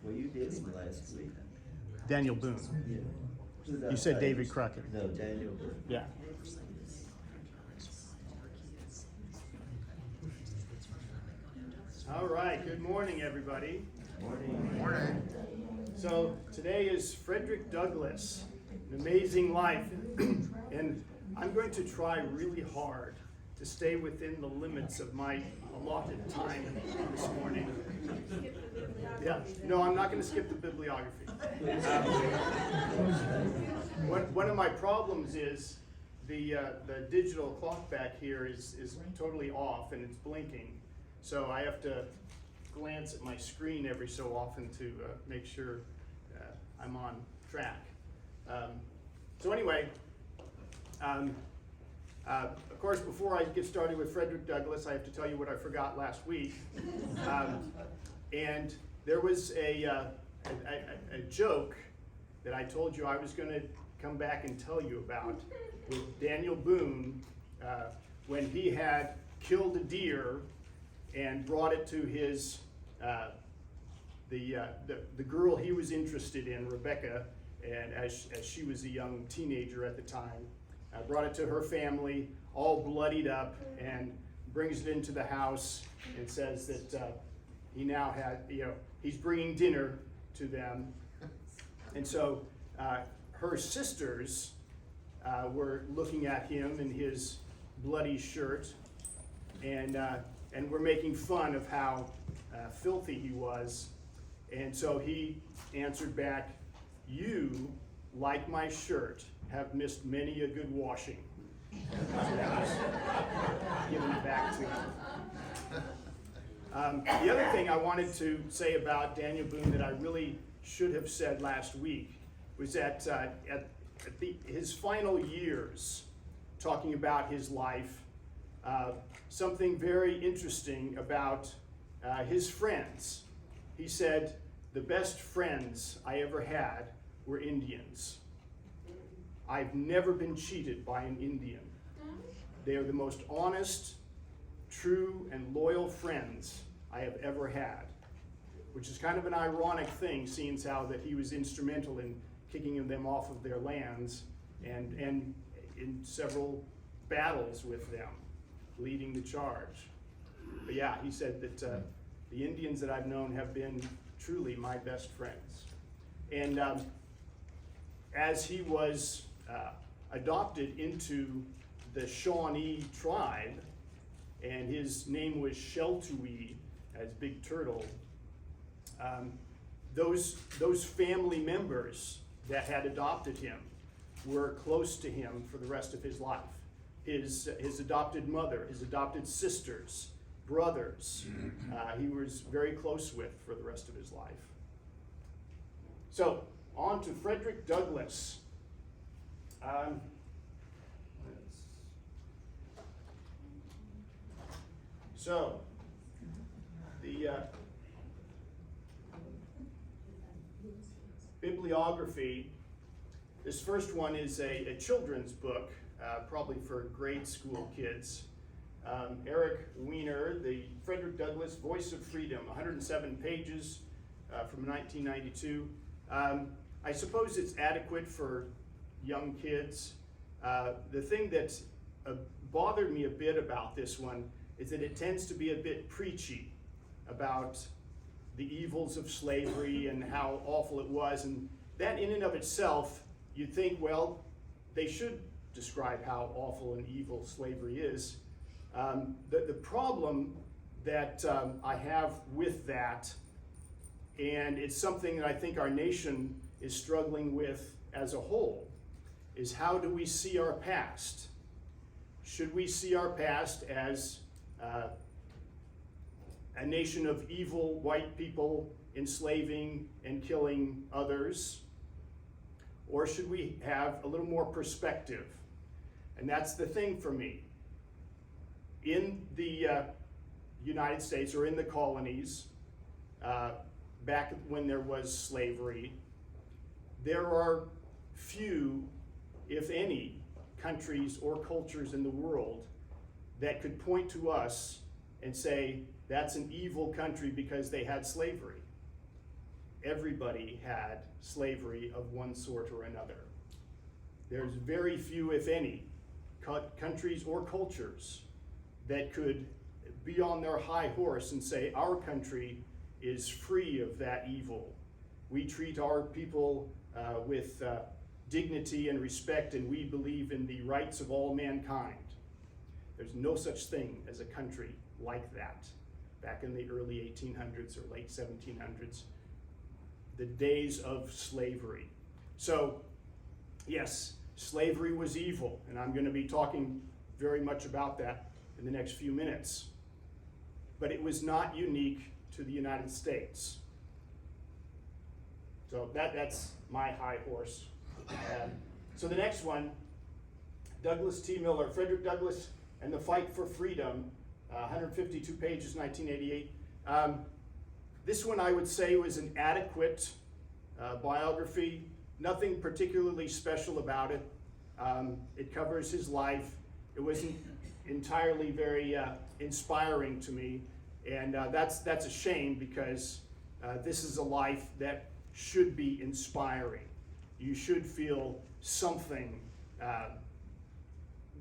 Well, you did him last week. Daniel Boone. Yeah. You said David Crockett. No, Daniel Boone. Yeah. All right, good morning, everybody. Morning. Morning. So today is Frederick Douglass, An Amazing Life, and I'm going to try really hard to stay within the limits of my allotted time this morning. Yeah, no, I'm not going to skip the bibliography. One of my problems is the digital clock back here is totally off and it's blinking, so I have to glance at my screen every so often to make sure I'm on track. So anyway, of course, before I get started with Frederick Douglass, I have to tell you what I forgot last week. And there was a joke that I told you I was going to come back and tell you about with Daniel Boone when he had killed a deer and brought it to his the girl he was interested in, Rebecca, and as she was a young teenager at the time, brought it to her family, all bloodied up, and brings it into the house and says that he now had, he's bringing dinner to them. And so her sisters were looking at him in his bloody shirt and were making fun of how filthy he was. And so he answered back, "You, like my shirt, have missed many a good washing." So that was given back to him. The other thing I wanted to say about Daniel Boone that I really should have said last week was that his final years, talking about his life, something very interesting about his friends. He said, "The best friends I ever had were Indians. I've never been cheated by an Indian. They are the most honest, true, and loyal friends I have ever had," which is kind of an ironic thing, seeing how that he was instrumental in kicking them off of their lands and in several battles with them, leading the charge. But yeah, he said that the Indians that I've known have been truly my best friends. And as he was adopted into the Shawnee tribe, and his name was Sheltui, as Big Turtle, those family members that had adopted him were close to him for the rest of his life. His adopted mother, his adopted sisters, brothers, he was very close with for the rest of his life. So, on to Frederick Douglass. So, the bibliography, this first one is a children's book, probably for grade school kids. Eric Weiner, the Frederick Douglass, Voice of Freedom, 107 pages from 1992. I suppose it's adequate for young kids. The thing that bothered me a bit about this one is that it tends to be a bit preachy about the evils of slavery and how awful it was. And that in and of itself, you'd think, well, they should describe how awful and evil slavery is. The problem that I have with that, and it's something that I think our nation is struggling with as a whole, is how do we see our past? Should we see our past as a nation of evil white people enslaving and killing others? Or should we have a little more perspective? And that's the thing for me. In the United States, or in the colonies, back when there was slavery, there are few, if any, countries or cultures in the world that could point to us and say, that's an evil country because they had slavery. everybody had slavery of one sort or another. There's very few, if any, countries or cultures that could be on their high horse and say, our country is free of that evil. We treat our people with dignity and respect, and we believe in the rights of all mankind. There's no such thing as a country like that back in the early 1800s or late 1700s, the days of slavery. So, yes, slavery was evil, and I'm going to be talking very much about that in the next few minutes. But it was not unique to the United States. So that's my high horse. So the next one, Douglas T. Miller, Frederick Douglass and the Fight for Freedom, 152 pages, 1988. This one I would say was an adequate biography, nothing particularly special about it. It covers his life. It wasn't entirely very inspiring to me, and that's a shame, because this is a life that should be inspiring. You should feel something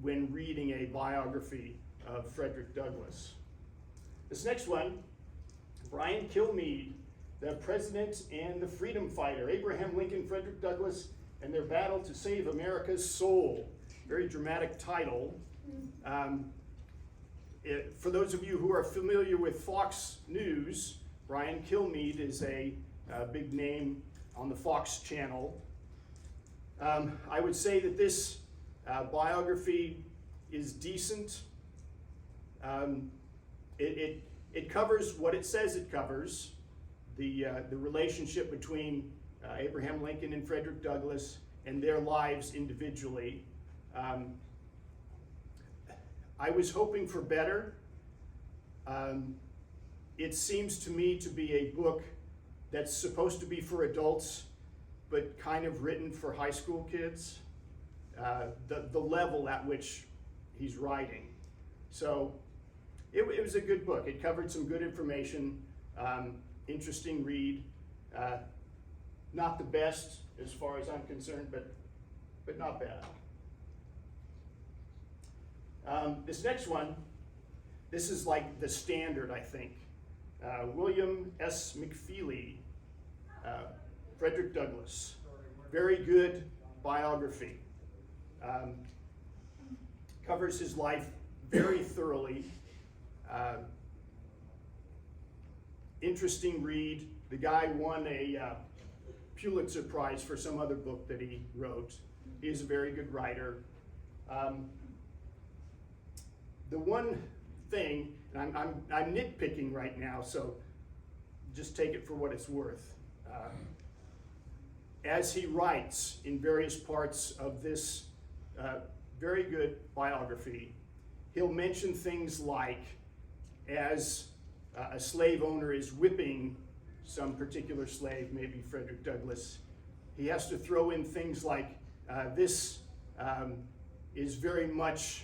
when reading a biography of Frederick Douglass. This next one, Brian Kilmeade, The President and the Freedom Fighter, Abraham Lincoln, Frederick Douglass, and Their Battle to Save America's Soul. Very dramatic title. For those of you who are familiar with Fox News, Brian Kilmeade is a big name on the Fox channel. I would say that this biography is decent. It covers what it says it covers, the relationship between Abraham Lincoln and Frederick Douglass and their lives individually. I was hoping for better. It seems to me to be a book that's supposed to be for adults, but kind of written for high school kids, the level at which he's writing. So it was a good book. It covered some good information, interesting read. Not the best as far as I'm concerned, but not bad. This next one, this is like the standard, I think. William S. McFeely, Frederick Douglass. Very good biography. Covers his life very thoroughly. Interesting read. The guy won a Pulitzer Prize for some other book that he wrote. He is a very good writer. The one thing, and I'm nitpicking right now, so just take it for what it's worth. As he writes in various parts of this very good biography, he'll mention things like, as a slave owner is whipping some particular slave, maybe Frederick Douglass, he has to throw in things like, this is very much,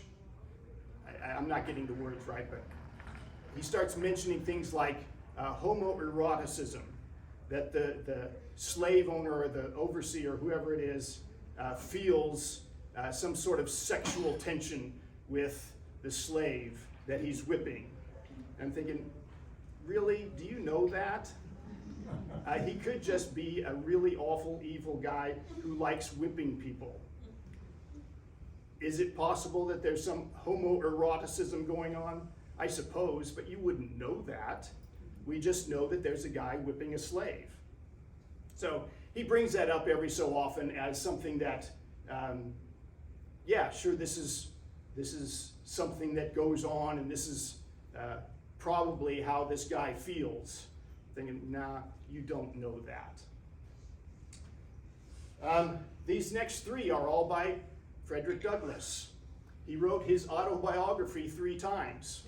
I'm not getting the words right, but he starts mentioning things like homoeroticism, that the slave owner or the overseer, whoever it is, feels some sort of sexual tension with the slave that he's whipping. I'm thinking, really, do you know that? He could just be a really awful, evil guy who likes whipping people. Is it possible that there's some homoeroticism going on? I suppose, but you wouldn't know that. We just know that there's a guy whipping a slave. So he brings that up every so often as something that, yeah, sure, this is something that goes on, and this is probably how this guy feels. Thinking, nah, you don't know that. These next three are all by Frederick Douglass. He wrote his autobiography 3 times.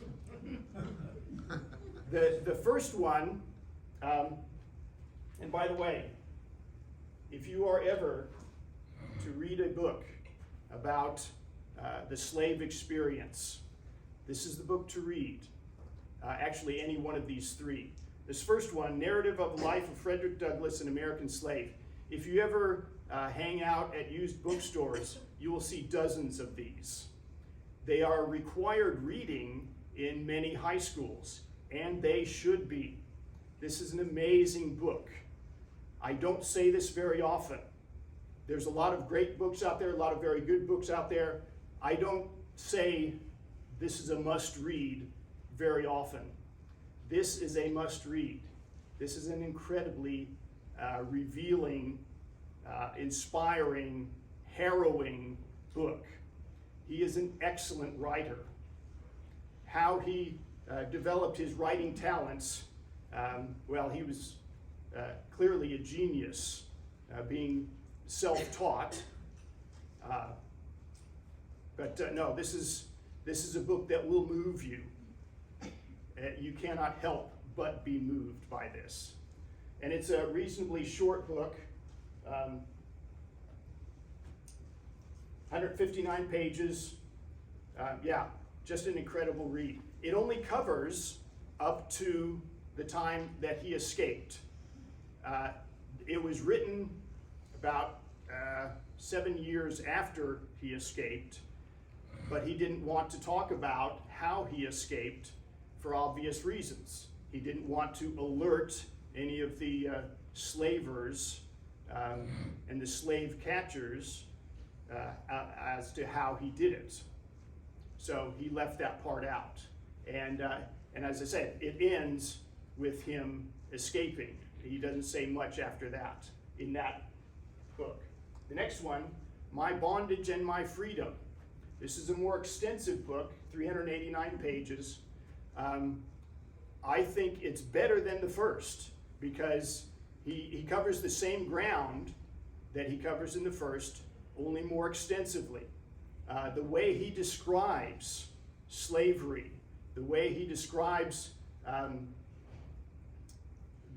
The first one, and by the way, if you are ever to read a book about the slave experience, this is the book to read. Actually, any one of these 3. This first one, Narrative of the Life of Frederick Douglass, an American Slave. If you ever hang out at used bookstores, you will see dozens of these. They are required reading in many high schools, and they should be. This is an amazing book. I don't say this very often. There's a lot of great books out there, a lot of very good books out there. I don't say this is a must-read very often. This is a must-read. This is an incredibly revealing, inspiring, harrowing book. He is an excellent writer. How he developed his writing talents, well, he was clearly a genius, being self-taught. No, this is a book that will move you. You cannot help but be moved by this. And it's a reasonably short book, 159 pages. Yeah, just an incredible read. It only covers up to the time that he escaped. It was written about 7 years after he escaped, but he didn't want to talk about how he escaped for obvious reasons. He didn't want to alert any of the slavers and the slave catchers as to how he did it. So he left that part out. And as I said, it ends with him escaping. He doesn't say much after that in that book. The next one, My Bondage and My Freedom. This is a more extensive book, 389 pages. I think it's better than the first because he covers the same ground that he covers in the first, only more extensively. The way he describes slavery, the way he describes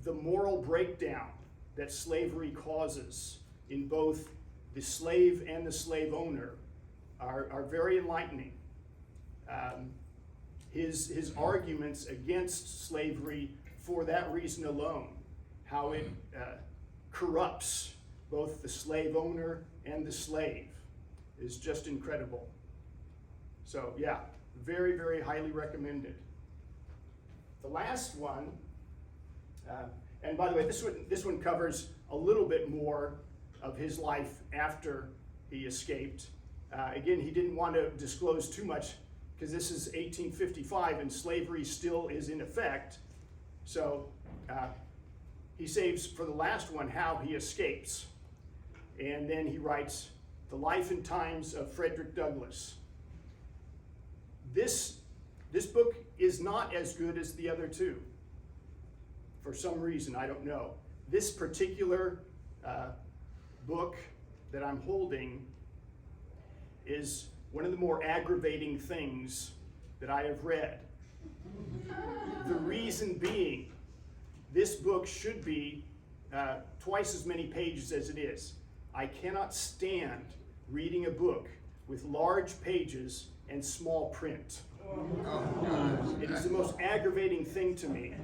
the moral breakdown that slavery causes in both the slave and the slave owner are very enlightening. His arguments against slavery for that reason alone, how it corrupts both the slave owner and the slave, is just incredible. So yeah, very, very highly recommended. The last one, and by the way, this one covers a little bit more of his life after he escaped. Again, he didn't want to disclose too much because this is 1855 and slavery still is in effect. So he saves for the last one how he escapes. And then he writes, The Life and Times of Frederick Douglass. This book is not as good as the other two. For some reason, I don't know. This particular book that I'm holding is one of the more aggravating things that I have read. The reason being, this book should be twice as many pages as it is. I cannot stand reading a book with large pages and small print. It is the most aggravating thing to me.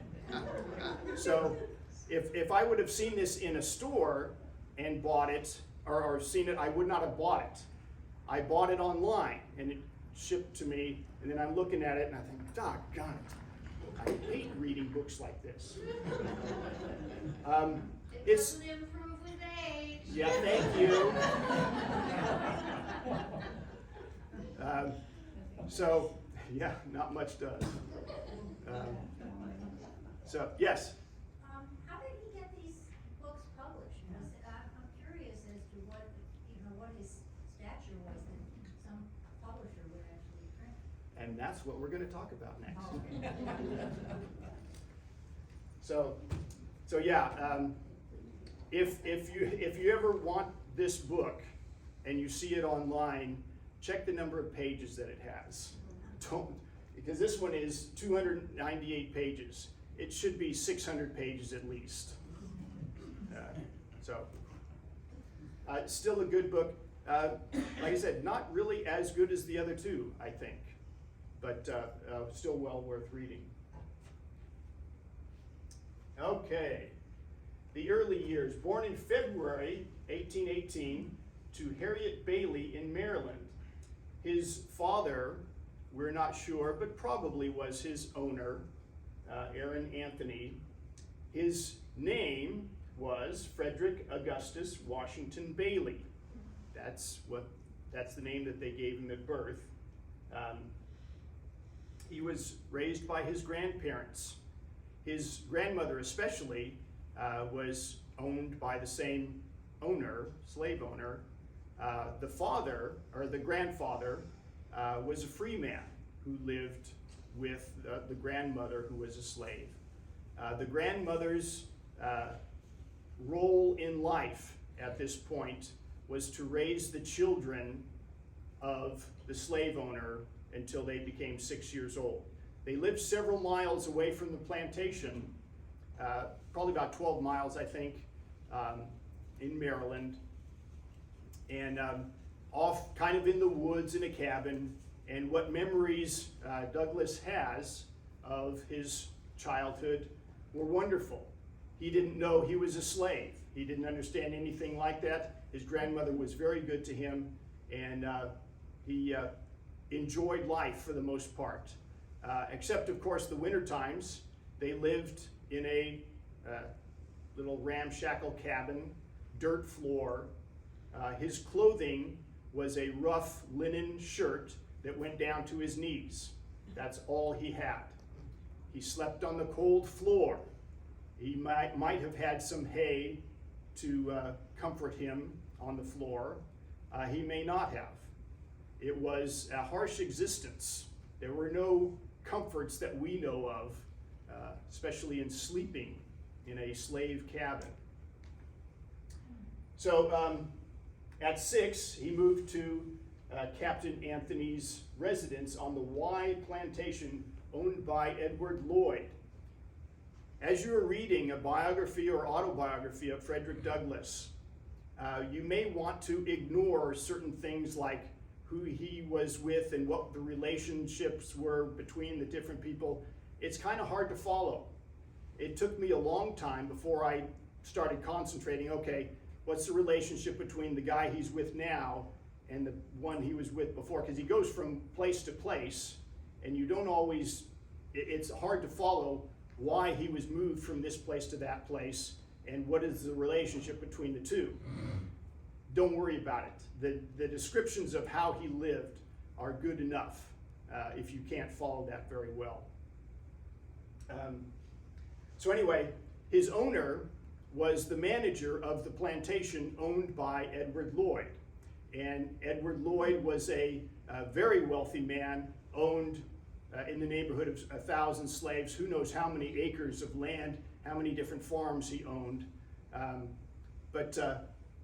So if I would have seen this in a store and bought it, or seen it, I would not have bought it. I bought it online and it shipped to me, and then I'm looking at it and I think, doggone it, I hate reading books like this. It doesn't improve with age. Yeah, thank you. So, yeah, not much does. So, yes? How did he get these books published? I'm curious as to what his stature was that some publisher would actually print. And that's what we're going to talk about next. So yeah, if you ever want this book and you see it online, check the number of pages that it has. Because this one is 298 pages. It should be 600 pages at least. Still a good book. Like I said, not really as good as the other two, I think, but still well worth reading. Okay. The early years. Born in February 1818 to Harriet Bailey in Maryland. His father, we're not sure, but probably was his owner, Aaron Anthony. His name was Frederick Augustus Washington Bailey. That's the name that they gave him at birth. He was raised by his grandparents. His grandmother especially was owned by the same owner, slave owner. The father, or the grandfather, was a free man who lived with the grandmother who was a slave. The grandmother's role in life at this point was to raise the children of the slave owner until they became 6 years old. They lived several miles away from the plantation, probably about 12 miles, I think, in Maryland, and off kind of in the woods in a cabin. And what memories Douglass has of his childhood were wonderful. He didn't know he was a slave. He didn't understand anything like that. His grandmother was very good to him, and he enjoyed life for the most part. Except, of course, the winter times. They lived in a little ramshackle cabin, dirt floor. His clothing was a rough linen shirt that went down to his knees. That's all he had. He slept on the cold floor. He might have had some hay to comfort him on the floor. He may not have. It was a harsh existence. There were no comforts that we know of, especially in sleeping in a slave cabin. So at 6, he moved to Captain Anthony's residence on the Y plantation owned by Edward Lloyd. As you're reading a biography or autobiography of Frederick Douglass, you may want to ignore certain things like who he was with and what the relationships were between the different people. It's kind of hard to follow. It took me a long time before I started concentrating, okay, what's the relationship between the guy he's with now and the one he was with before? Because he goes from place to place, and you don't always, it's hard to follow why he was moved from this place to that place, and what is the relationship between the two. Don't worry about it. The descriptions of how he lived are good enough if you can't follow that very well. So anyway, his owner was the manager of the plantation owned by Edward Lloyd. And Edward Lloyd was a very wealthy man, owned in the neighborhood of 1,000 slaves. Who knows how many acres of land, how many different farms he owned. But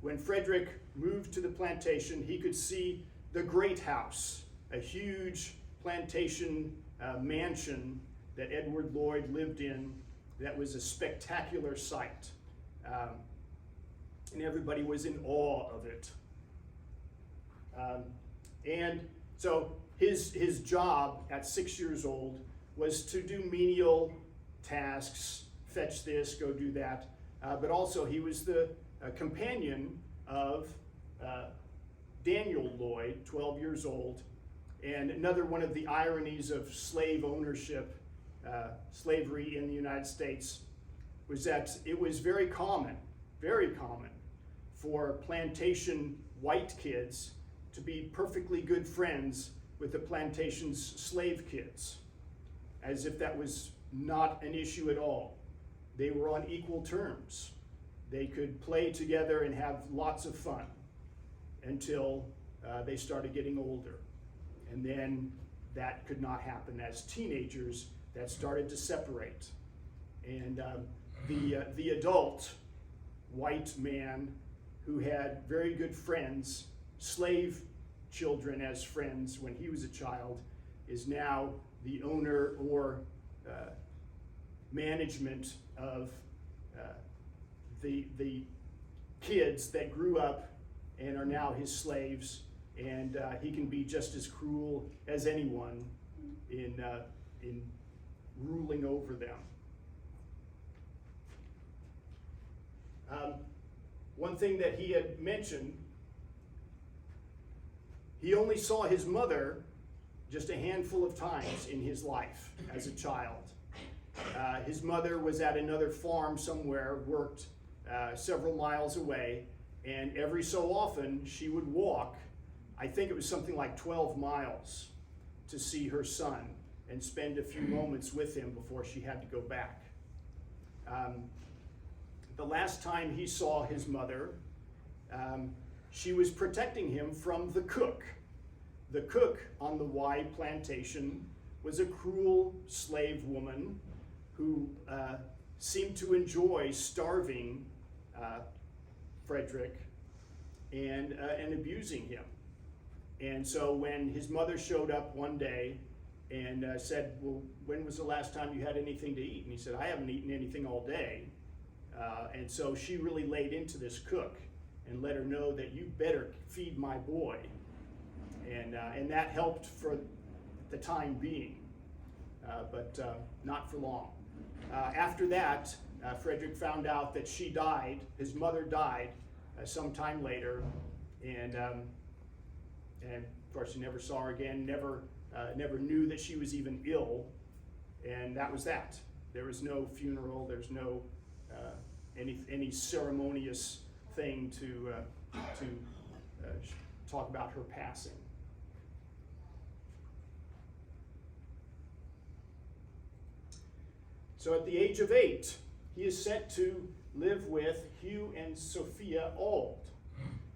when Frederick moved to the plantation, he could see the Great House, a huge plantation mansion that Edward Lloyd lived in. That was a spectacular sight. And everybody was in awe of it. And so his job at 6 years old was to do menial tasks, fetch this, go do that. But also he was the companion of Daniel Lloyd, 12 years old. And another one of the ironies of slave ownership, slavery in the United States, was that it was very common for plantation white kids to be perfectly good friends with the plantation's slave kids, as if that was not an issue at all. They were on equal terms. They could play together and have lots of fun until they started getting older. And then that could not happen. As teenagers, that started to separate. And the adult white man who had very good friends, slave children as friends when he was a child, is now the owner or management of the kids that grew up and are now his slaves, and he can be just as cruel as anyone in ruling over them. One thing that he had mentioned, he only saw his mother just a handful of times in his life as a child. His mother was at another farm somewhere, worked several miles away, and every so often she would walk, I think it was something like 12 miles, to see her son and spend a few moments with him before she had to go back. The last time he saw his mother, she was protecting him from the cook. The cook on the Y plantation was a cruel slave woman who seemed to enjoy starving Frederick and abusing him. And so when his mother showed up one day and said, well, when was the last time you had anything to eat? And he said, I haven't eaten anything all day. And so she really laid into this cook and let her know that you better feed my boy. And that helped for the time being, but not for long. After that, Frederick found out that she died, his mother died sometime later, and of course he never saw her again, never knew that she was even ill, and that was that. There was no funeral, there's no any ceremonious thing to talk about her passing. So at the age of 8, he is sent to live with Hugh and Sophia Auld.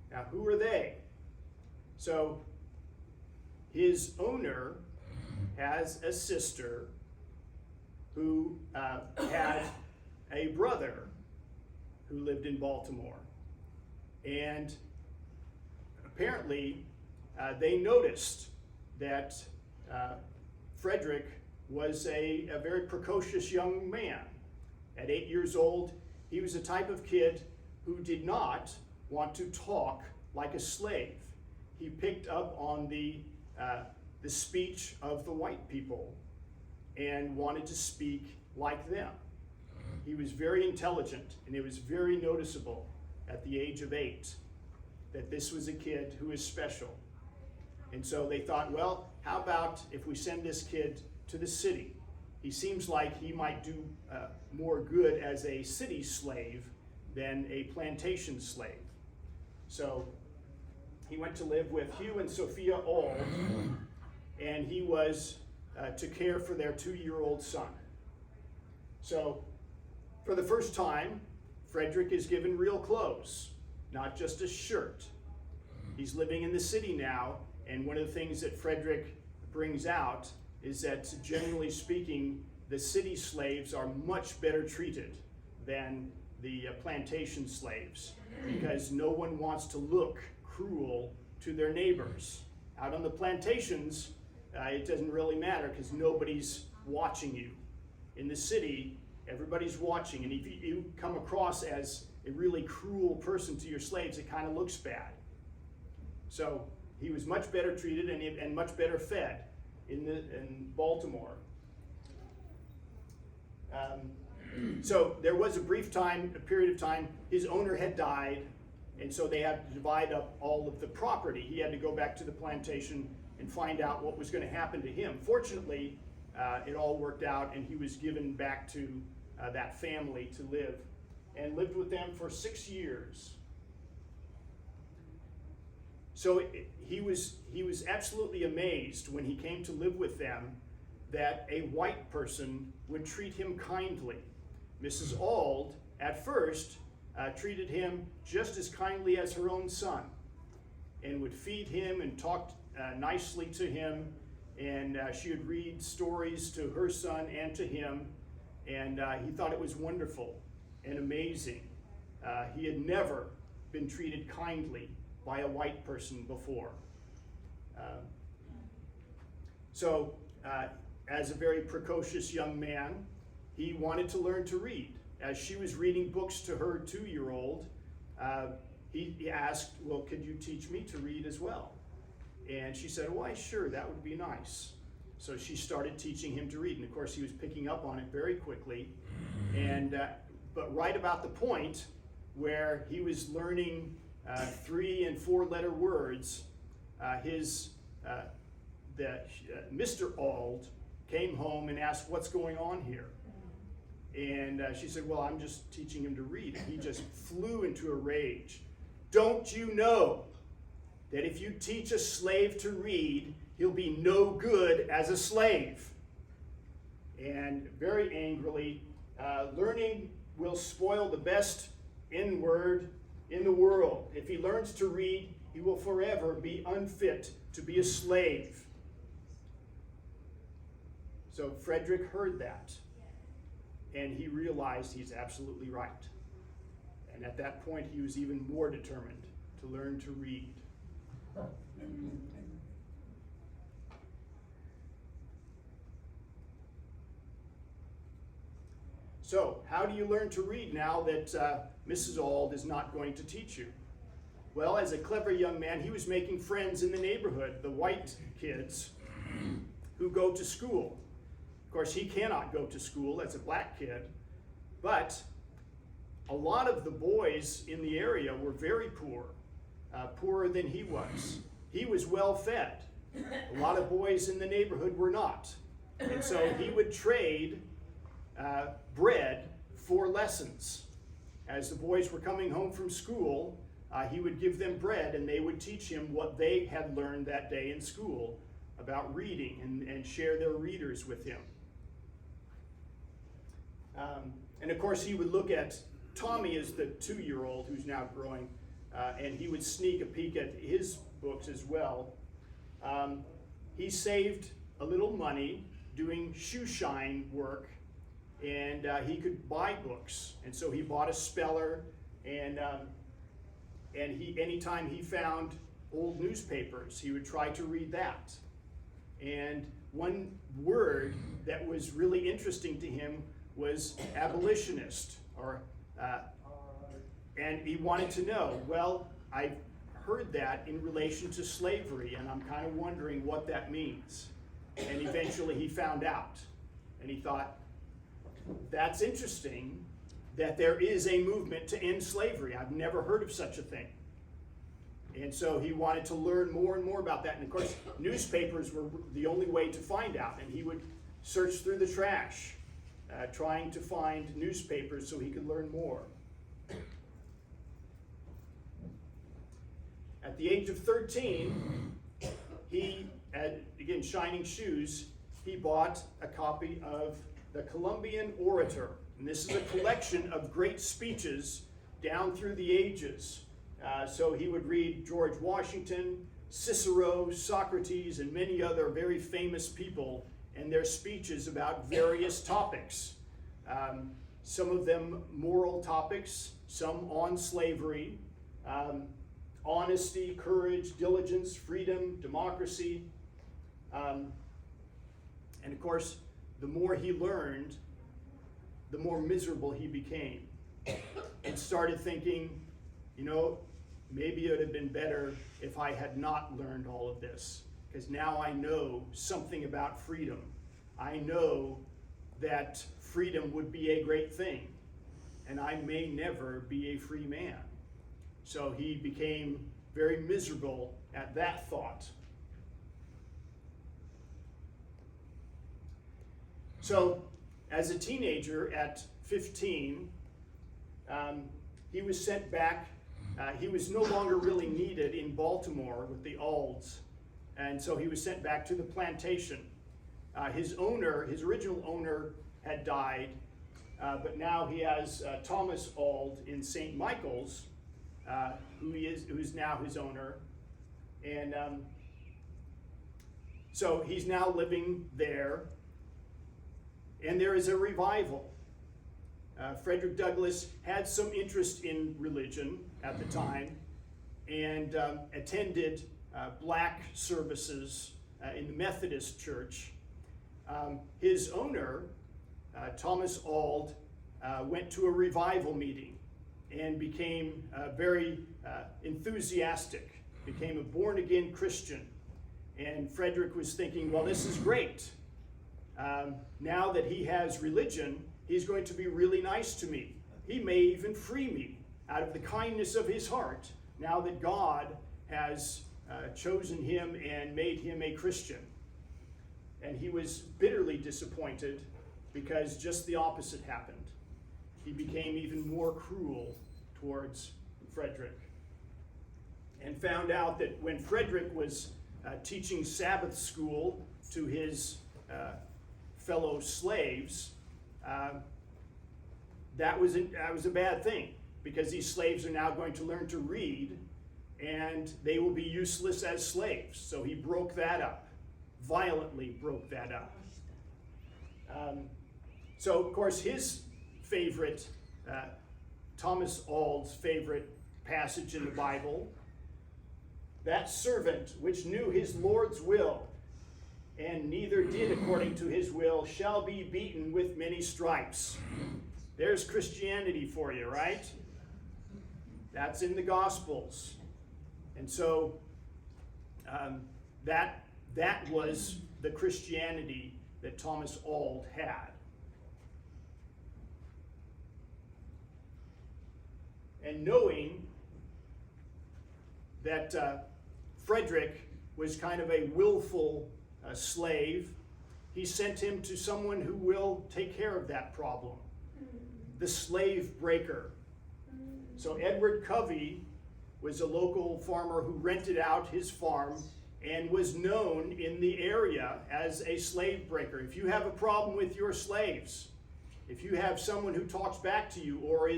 Now, who are they? So his owner has a sister who had a brother who lived in Baltimore. And apparently they noticed that Frederick was a very precocious young man. At 8 years old, he was a type of kid who did not want to talk like a slave. He picked up on the speech of the white people and wanted to speak like them. He was very intelligent, and it was very noticeable at the age of 8 that this was a kid who is special. And so they thought, well, how about if we send this kid to the city? He seems like he might do more good as a city slave than a plantation slave. So he went to live with Hugh and Sophia Auld, and he was to care for their 2-year-old son. So for the first time, Frederick is given real clothes, not just a shirt. He's living in the city now, and one of the things that Frederick brings out is that, generally speaking, the city slaves are much better treated than the plantation slaves, because no one wants to look cruel to their neighbors. Out on the plantations, it doesn't really matter because nobody's watching you. In the city, everybody's watching, and if you come across as a really cruel person to your slaves, it kind of looks bad. So he was much better treated and much better fed in Baltimore. So there was a period of time, his owner had died, and so they had to divide up all of the property. He had to go back to the plantation and find out what was going to happen to him. Fortunately, it all worked out, and he was given back to that family to live, and lived with them for 6 years. So he was absolutely amazed when he came to live with them that a white person would treat him kindly. Mrs. Auld, at first, treated him just as kindly as her own son, and would feed him and talk nicely to him, and she would read stories to her son and to him, and he thought it was wonderful and amazing. He had never been treated kindly by a white person before. So as a very precocious young man, he wanted to learn to read. As she was reading books to her 2-year-old, he asked, well, could you teach me to read as well? And she said, why, sure, that would be nice. So she started teaching him to read, and of course he was picking up on it very quickly. And but right about the point where he was learning 3- and 4-letter words. Mr. Auld came home and asked, "What's going on here?" And she said, "Well, I'm just teaching him to read." And he just flew into a rage. "Don't you know that if you teach a slave to read, he'll be no good as a slave?" And very angrily, learning will spoil the best N-word in the world. If he learns to read, he will forever be unfit to be a slave. So Frederick heard that, and he realized he's absolutely right. And at that point, he was even more determined to learn to read. So, how do you learn to read now that Mrs. Auld is not going to teach you? Well, as a clever young man, he was making friends in the neighborhood, the white kids who go to school. Of course, he cannot go to school as a black kid, but a lot of the boys in the area were very poor, poorer than he was. He was well fed. A lot of boys in the neighborhood were not. And so he would trade bread for lessons. As the boys were coming home from school, he would give them bread, and they would teach him what they had learned that day in school about reading, and share their readers with him. And of course, he would look at Tommy as the 2-year-old who's now growing, and he would sneak a peek at his books as well. He saved a little money doing shoe shine work, and he could buy books. And so he bought a speller, and anytime he found old newspapers, he would try to read that. And one word that was really interesting to him was abolitionist, and he wanted to know, well, I've heard that in relation to slavery, and I'm kind of wondering what that means. And eventually he found out, and he thought, that's interesting that there is a movement to end slavery. I've never heard of such a thing. And so he wanted to learn more and more about that. And of course, newspapers were the only way to find out. And he would search through the trash, trying to find newspapers so he could learn more. At the age of 13, he, again, shining shoes, he bought a copy of the Colombian Orator. And this is a collection of great speeches down through the ages. So he would read George Washington, Cicero, Socrates, and many other very famous people and their speeches about various topics. Some of them moral topics, some on slavery, honesty, courage, diligence, freedom, democracy. And of course, the more he learned, the more miserable he became, and started thinking, you know, maybe it would have been better if I had not learned all of this, because now I know something about freedom. I know that freedom would be a great thing, and I may never be a free man. So he became very miserable at that thought. So as a teenager at 15, he was sent back. He was no longer really needed in Baltimore with the Aulds, and so he was sent back to the plantation. His original owner had died, but now he has Thomas Auld in St. Michael's, who is now his owner, and so he's now living there, and there is a revival. Frederick Douglass had some interest in religion at the time, and attended black services in the Methodist Church. His owner, Thomas Auld, went to a revival meeting and became very enthusiastic, became a born-again Christian. And Frederick was thinking, well, this is great. Now that he has religion, he's going to be really nice to me. He may even free me out of the kindness of his heart, now that God has chosen him and made him a Christian. And he was bitterly disappointed because just the opposite happened. He became even more cruel towards Frederick, and found out that when Frederick was teaching Sabbath school to his fellow slaves, that was a bad thing, because these slaves are now going to learn to read, and they will be useless as slaves. So he broke that up, violently broke that up. So, of course, his favorite, Thomas Auld's favorite passage in the Bible, that servant which knew his Lord's will, and neither did according to his will, shall be beaten with many stripes. There's Christianity for you, right? That's in the Gospels. And so that was the Christianity that Thomas Auld had. And knowing that Frederick was kind of a willful slave, he sent him to someone who will take care of that problem, the slave breaker. So Edward Covey was a local farmer who rented out his farm and was known in the area as a slave breaker. If you have a problem with your slaves, if you have someone who talks back to you or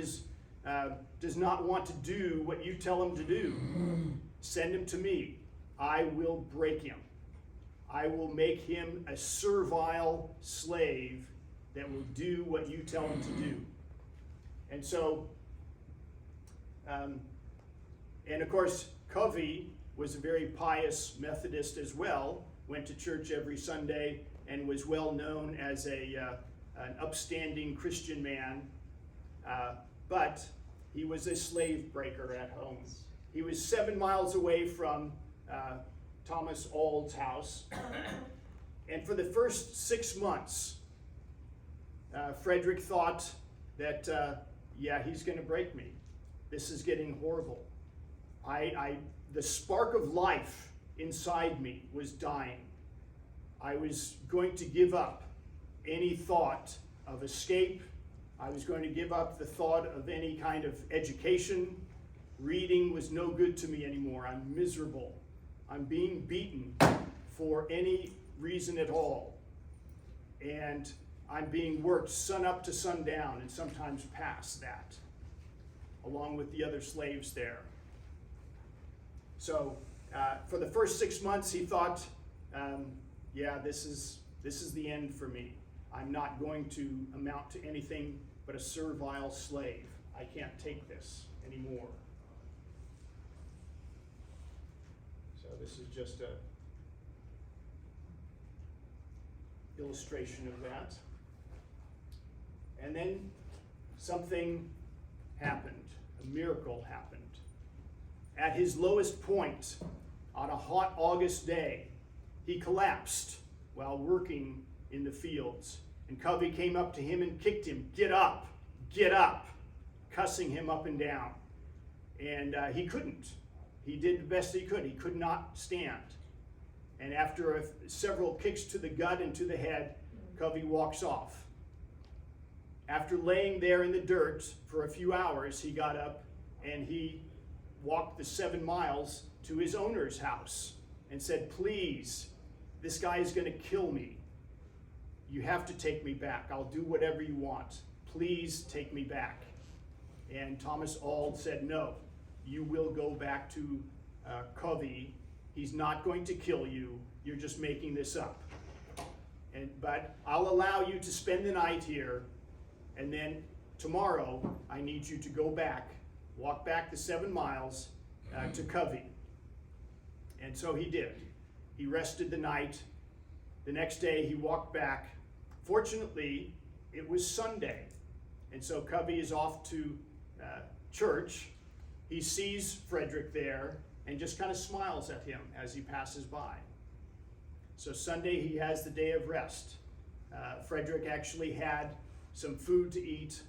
does not want to do what you tell him to do, send him to me. I will break him. I will make him a servile slave that will do what you tell him to do. And so, and of course, Covey was a very pious Methodist as well, went to church every Sunday, and was well known as an upstanding Christian man. But he was a slave breaker at home. He was 7 miles away from Thomas Auld's house. And for the first 6 months, Frederick thought that, yeah, he's going to break me. This is getting horrible. The spark of life inside me was dying. I was going to give up any thought of escape. I was going to give up the thought of any kind of education. Reading was no good to me anymore. I'm miserable. I'm being beaten for any reason at all. And I'm being worked sun up to sundown, and sometimes past that, along with the other slaves there. So for the first 6 months, he thought, yeah, this is the end for me. I'm not going to amount to anything but a servile slave. I can't take this anymore. So this is just a illustration of that. And then something happened. A miracle happened. At his lowest point, on a hot August day, he collapsed while working in the fields. And Covey came up to him and kicked him. Get up, cussing him up and down. And he couldn't. He did the best he could. He could not stand. And after several kicks to the gut and to the head, Covey walks off. After laying there in the dirt for a few hours, he got up and he walked the 7 miles to his owner's house and said, please, this guy is going to kill me. You have to take me back. I'll do whatever you want. Please take me back. And Thomas Auld said, no, you will go back to Covey. He's not going to kill you. You're just making this up. But I'll allow you to spend the night here, and then tomorrow I need you to go back, walk back the 7 miles to Covey. And so he did. He rested the night. The next day he walked back. Fortunately, it was Sunday. And so Covey is off to church. He sees Frederick there and just kind of smiles at him as he passes by. So Sunday he has the day of rest. Frederick actually had some food to eat,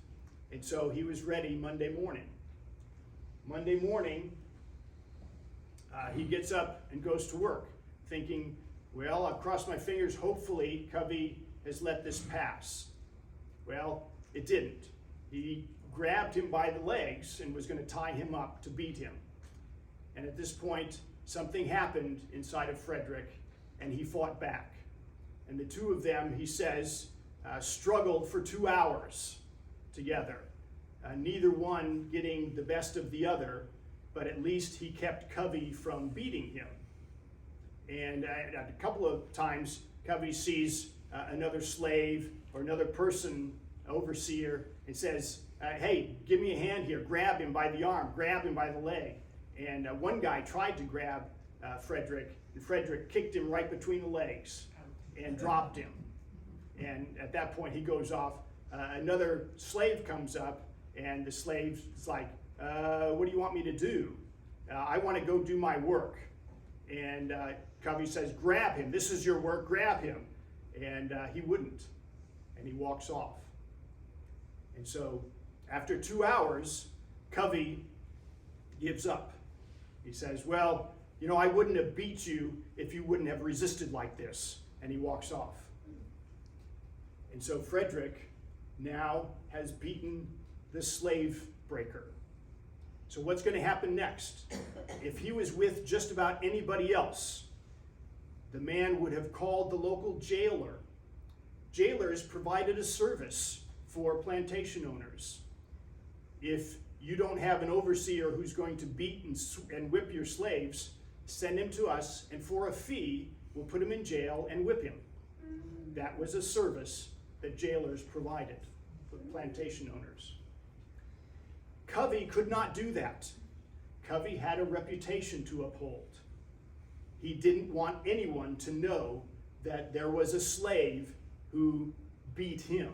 and so he was ready Monday morning. Monday morning, he gets up and goes to work, thinking, well, I'll cross my fingers, hopefully Covey has let this pass. Well, it didn't. He grabbed him by the legs and was going to tie him up to beat him. And at this point, something happened inside of Frederick, and he fought back. And the two of them, he says, struggled for 2 hours together, neither one getting the best of the other, but at least he kept Covey from beating him. And a couple of times, Covey sees another slave or another person, overseer, and says, hey, give me a hand here, grab him by the arm, grab him by the leg. And one guy tried to grab Frederick, and Frederick kicked him right between the legs and dropped him. And at that point, he goes off. Another slave comes up, and the slave's like, what do you want me to do? I want to go do my work. And Covey says, grab him. This is your work, grab him. And he wouldn't. And he walks off. And so after 2 hours, Covey gives up. He says, well, you know, I wouldn't have beat you if you wouldn't have resisted like this. And he walks off. And so Frederick now has beaten the slave breaker. So what's going to happen next? If he was with just about anybody else, the man would have called the local jailer. Jailers provided a service for plantation owners. If you don't have an overseer who's going to beat and whip your slaves, send him to us, and for a fee, we'll put him in jail and whip him. That was a service that jailers provided for plantation owners. Covey could not do that. Covey had a reputation to uphold. He didn't want anyone to know that there was a slave who beat him.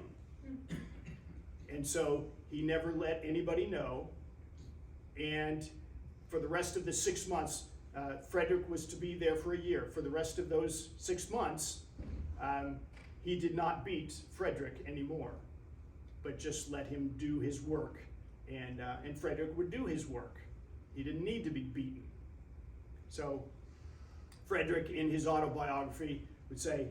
And so he never let anybody know. And for the rest of the 6 months, Frederick was to be there for a year. For the rest of those 6 months, he did not beat Frederick anymore, but just let him do his work. And Frederick would do his work. He didn't need to be beaten. So Frederick, in his autobiography, would say,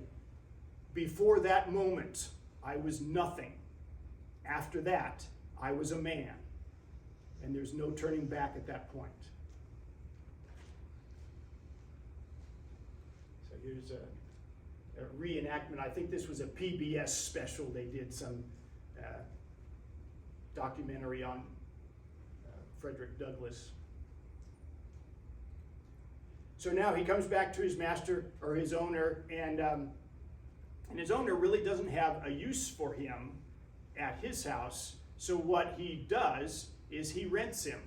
before that moment, I was nothing. After that, I was a man. And there's no turning back at that point. So here's a reenactment. I think this was a PBS special. They did some documentary on Frederick Douglass. So now he comes back to his master or his owner, and his owner really doesn't have a use for him at his house. So what he does is he rents him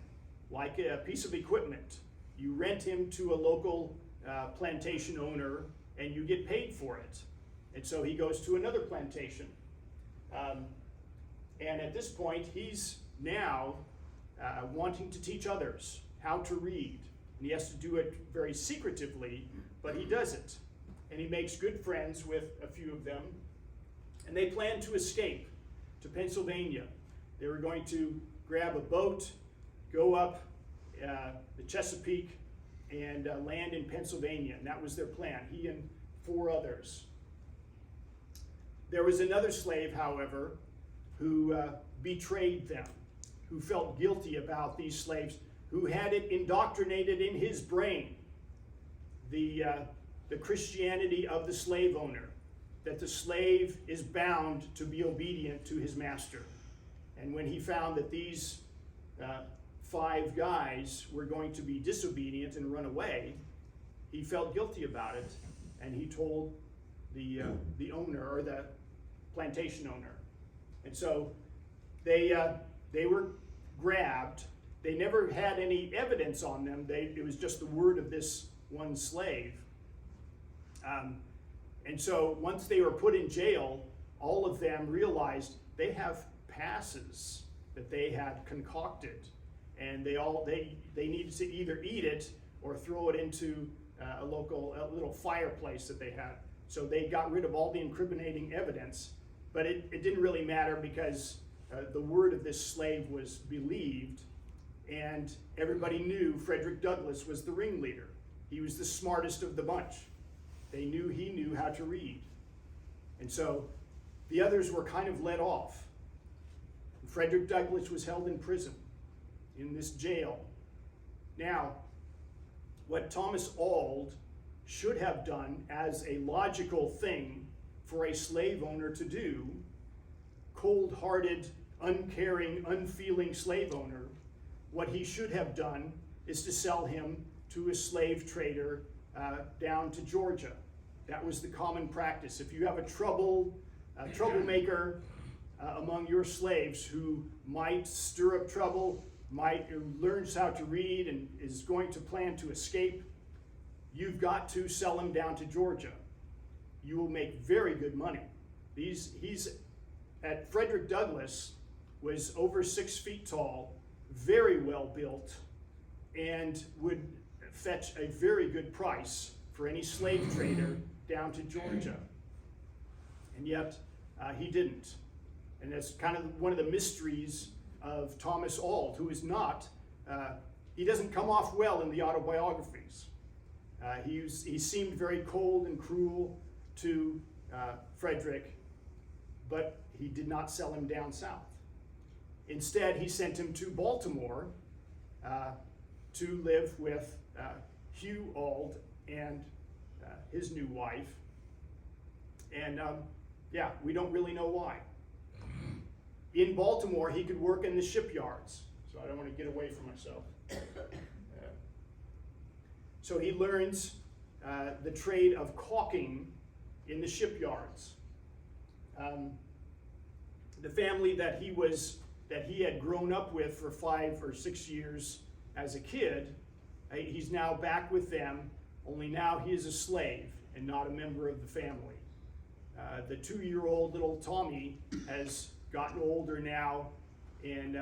like a piece of equipment. You rent him to a local plantation owner, and you get paid for it. And so he goes to another plantation. And at this point, he's now wanting to teach others how to read. And he has to do it very secretively, but he does it. And he makes good friends with a few of them. And they plan to escape to Pennsylvania. They were going to grab a boat, go up the Chesapeake, and land in Pennsylvania. And that was their plan, he and 4 others. There was another slave, however, who betrayed them, who felt guilty about these slaves, who had it indoctrinated in his brain, the Christianity of the slave owner, that the slave is bound to be obedient to his master. And when he found that these 5 guys were going to be disobedient and run away, he felt guilty about it, and he told the owner, or the plantation owner. And so they were grabbed. They never had any evidence on them. It was just the word of this one slave. And so once they were put in jail, all of them realized they have passes that they had concocted, and they needed to either eat it or throw it into a little fireplace that they had. So they got rid of all the incriminating evidence, but it didn't really matter because the word of this slave was believed, and everybody knew Frederick Douglass was the ringleader. He was the smartest of the bunch. They knew he knew how to read. And so the others were kind of let off. Frederick Douglass was held in prison, in this jail. Now, what Thomas Auld should have done as a logical thing for a slave owner to do, cold-hearted, uncaring, unfeeling slave owner, what he should have done is to sell him to a slave trader down to Georgia. That was the common practice. If you have a troublemaker among your slaves who might stir up trouble, learns how to read and is going to plan to escape, you've got to sell him down to Georgia. You will make very good money. Frederick Douglass was over 6 feet tall, very well built, and would fetch a very good price for any slave trader down to Georgia. And yet, he didn't. And that's kind of one of the mysteries of Thomas Auld, who is not, he doesn't come off well in the autobiographies. He seemed very cold and cruel to Frederick, but he did not sell him down south. Instead, he sent him to Baltimore to live with Hugh Auld and his new wife. And we don't really know why. In Baltimore, he could work in the shipyards. So I don't want to get away from myself. So he learns the trade of caulking in the shipyards. The family that he had grown up with for 5 or 6 years as a kid, he's now back with them, only now he is a slave and not a member of the family. The 2-year-old little Tommy has gotten older now and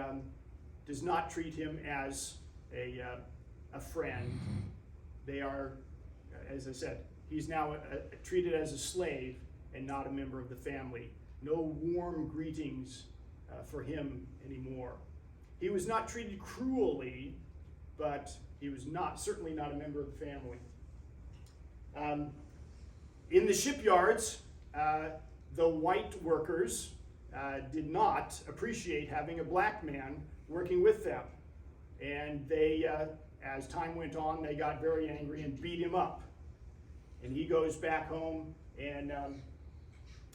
does not treat him as a friend. They are, as I said, he's now treated as a slave and not a member of the family. No warm greetings for him anymore. He was not treated cruelly, but he was certainly not a member of the family. In the shipyards, the white workers did not appreciate having a black man working with them. And they, as time went on, they got very angry and beat him up. And he goes back home and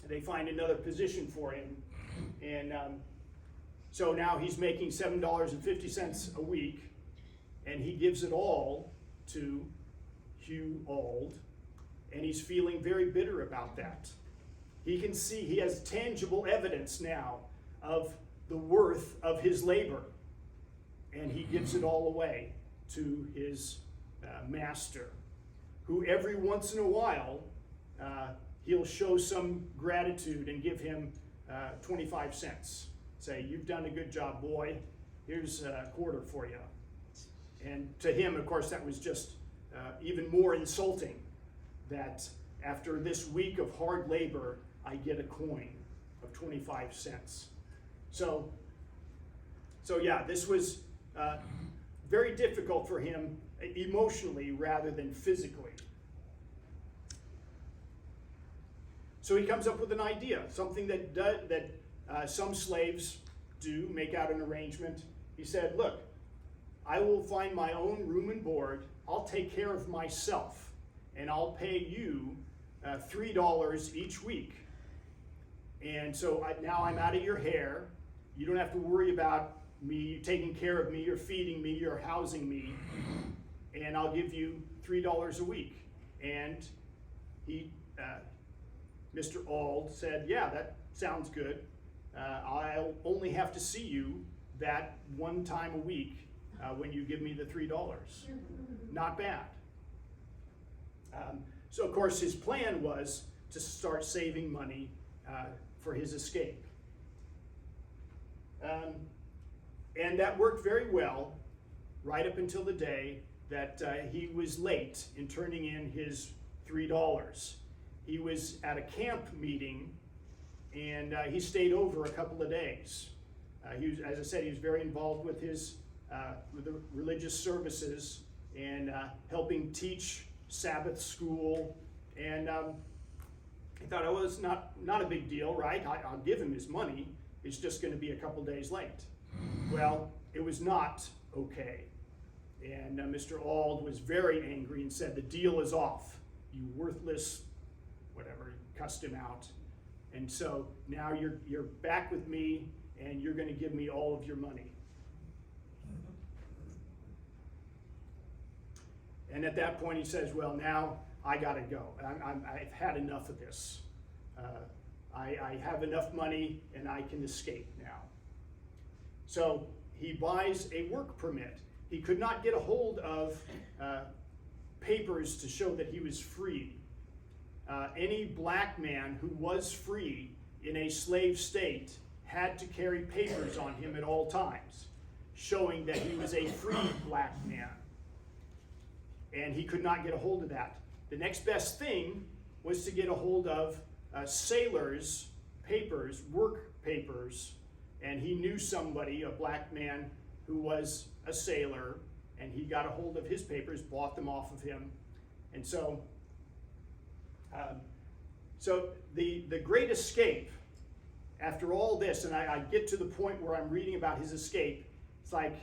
they find another position for him. And so now he's making $7.50 a week, and he gives it all to Hugh Auld, and he's feeling very bitter about that. He can see, he has tangible evidence now of the worth of his labor, and he gives it all away to his master, who every once in a while he'll show some gratitude and give him 25 cents. Say, "You've done a good job, boy. Here's a quarter for you." And to him, of course, that was just even more insulting, that after this week of hard labor, I get a coin of 25 cents. So yeah, this was very difficult for him emotionally rather than physically. So he comes up with an idea, something that some slaves do, make out an arrangement. He said, "Look, I will find my own room and board. I'll take care of myself, and I'll pay you $3 each week. And so now I'm out of your hair. You don't have to worry about me taking care of me, or feeding me, or housing me, and I'll give you $3 a week." And Mr. Auld said, "Yeah, that sounds good. I'll only have to see you that one time a week when you give me the $3. Not bad." So of course his plan was to start saving money for his escape. And that worked very well right up until the day that he was late in turning in his $3. He was at a camp meeting, and he stayed over a couple of days. As I said, he was very involved with his with the religious services and helping teach Sabbath school. And he thought it was not a big deal, right? I'll give him his money. It's just going to be a couple days late. Well, it was not okay. And Mr. Auld was very angry and said, "The deal is off. You worthless," whatever, he cussed him out. And so now you're back with me, and you're going to give me all of your money. And at that point he says, "Well, now I got to go. I've had enough of this. I have enough money and I can escape now." So he buys a work permit. He could not get a hold of papers to show that he was free. Any black man who was free in a slave state had to carry papers on him at all times, showing that he was a free black man. And he could not get a hold of that. The next best thing was to get a hold of sailors' papers, work papers, and he knew somebody, a black man who was a sailor, and he got a hold of his papers, bought them off of him. And so the great escape, after all this, and I get to the point where I'm reading about his escape, it's like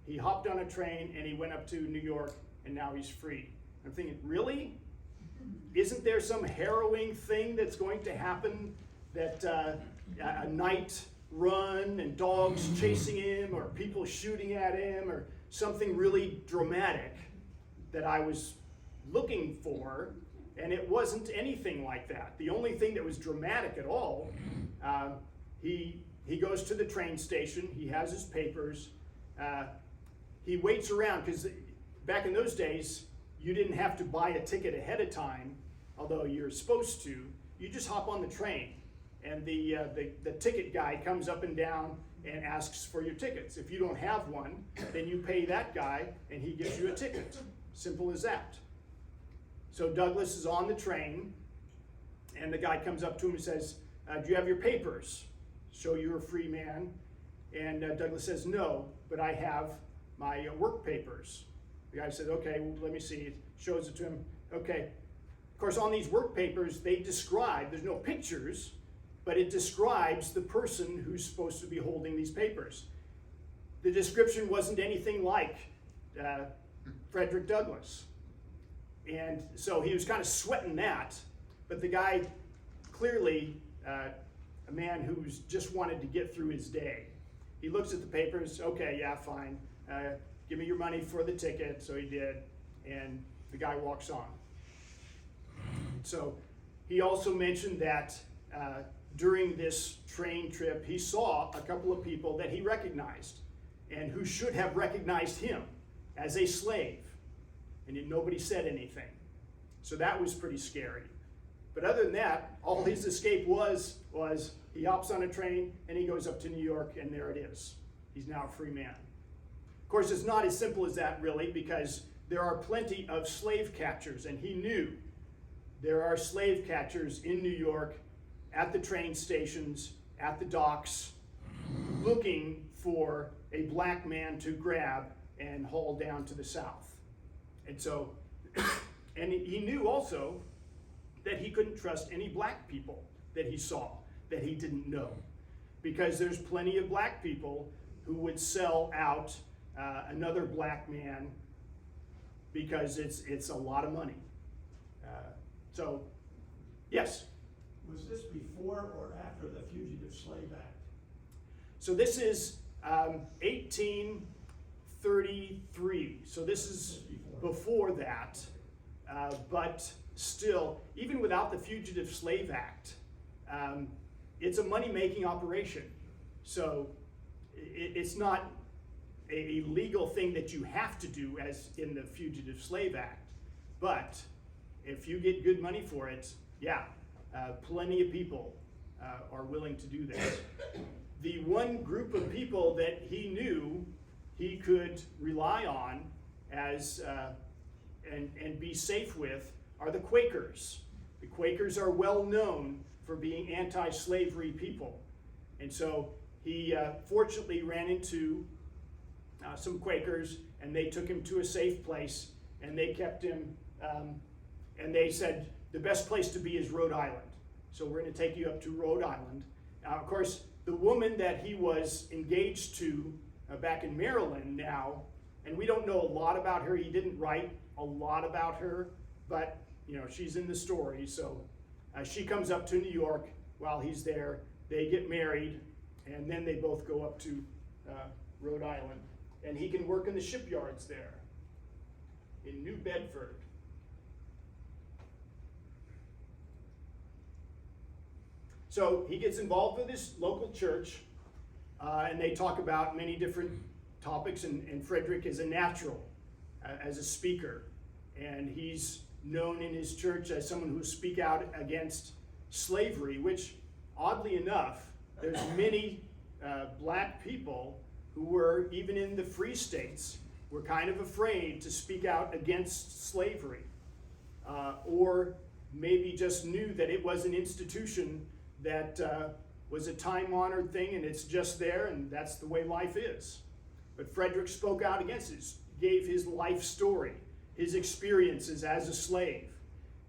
he hopped on a train and he went up to New York and now he's free. I'm thinking, really? Isn't there some harrowing thing that's going to happen, that a night run and dogs chasing him or people shooting at him or something really dramatic that I was looking for? And it wasn't anything like that. The only thing that was dramatic at all, he goes to the train station, he has his papers, he waits around, because back in those days, you didn't have to buy a ticket ahead of time, although you're supposed to. You just hop on the train, and the ticket guy comes up and down and asks for your tickets. If you don't have one, then you pay that guy, and he gives you a ticket. Simple as that. So Douglass is on the train, and the guy comes up to him and says, "Do you have your papers? Show you're a free man." And Douglass says, "No, but I have my work papers." The guy said, "Okay, well, let me see." Shows it to him. Okay. Of course, on these work papers, they describe, there's no pictures, but it describes the person who's supposed to be holding these papers. The description wasn't anything like Frederick Douglass. And so he was kind of sweating that, but the guy, clearly a man who's just wanted to get through his day. He looks at the papers, "Okay, yeah, fine. Give me your money for the ticket." So he did, and the guy walks on. So he also mentioned that during this train trip, he saw a couple of people that he recognized and who should have recognized him as a slave. And nobody said anything. So that was pretty scary. But other than that, all his escape was he hops on a train and he goes up to New York, and there it is. He's now a free man. Of course, it's not as simple as that, really, because there are plenty of slave catchers, and he knew there are slave catchers in New York, at the train stations, at the docks, looking for a black man to grab and haul down to the South. And so, and he knew also that he couldn't trust any black people that he saw, that he didn't know, because there's plenty of black people who would sell out another black man because it's a lot of money. So, yes? Was this before or after the Fugitive Slave Act? So this is 1833. So this is before that. But still, even without the Fugitive Slave Act, it's a money-making operation. So it's not a legal thing that you have to do as in the Fugitive Slave Act. But if you get good money for it, yeah, plenty of people are willing to do that. The one group of people that he knew he could rely on as and be safe with are the Quakers. The Quakers are well known for being anti-slavery people. And so he fortunately ran into some Quakers, and they took him to a safe place, and they kept him, and they said, the best place to be is Rhode Island. So we're going to take you up to Rhode Island. Of course, the woman that he was engaged to back in Maryland now, and we don't know a lot about her. He didn't write a lot about her, but she's in the story. So she comes up to New York while he's there. They get married, and then they both go up to Rhode Island. And he can work in the shipyards there in New Bedford. So he gets involved with this local church, and they talk about many different topics, and Frederick is a natural as a speaker. And he's known in his church as someone who speak out against slavery, which, oddly enough, there's many black people who were, even in the free states, were kind of afraid to speak out against slavery, or maybe just knew that it was an institution that was a time-honored thing, and it's just there, and that's the way life is. But Frederick spoke out against it, gave his life story, his experiences as a slave,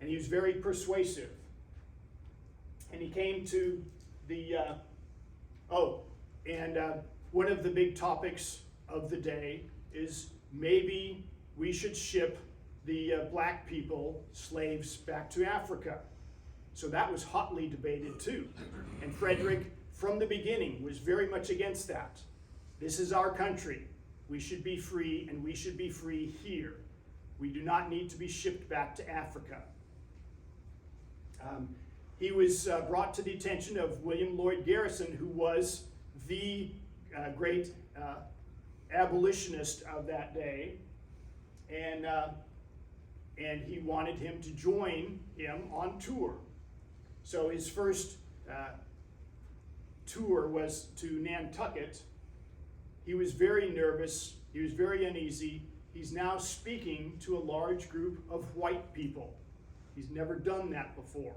and he was very persuasive. And he came to the, one of the big topics of the day is maybe we should ship the black people, slaves, back to Africa. So that was hotly debated too. And Frederick, from the beginning, was very much against that. This is our country. We should be free, and we should be free here. We do not need to be shipped back to Africa. He was brought to the attention of William Lloyd Garrison, who was the great abolitionist of that day, and he wanted him to join him on tour. So his first tour was to Nantucket. He was very nervous. He was very uneasy. He's now speaking to a large group of white people. He's never done that before.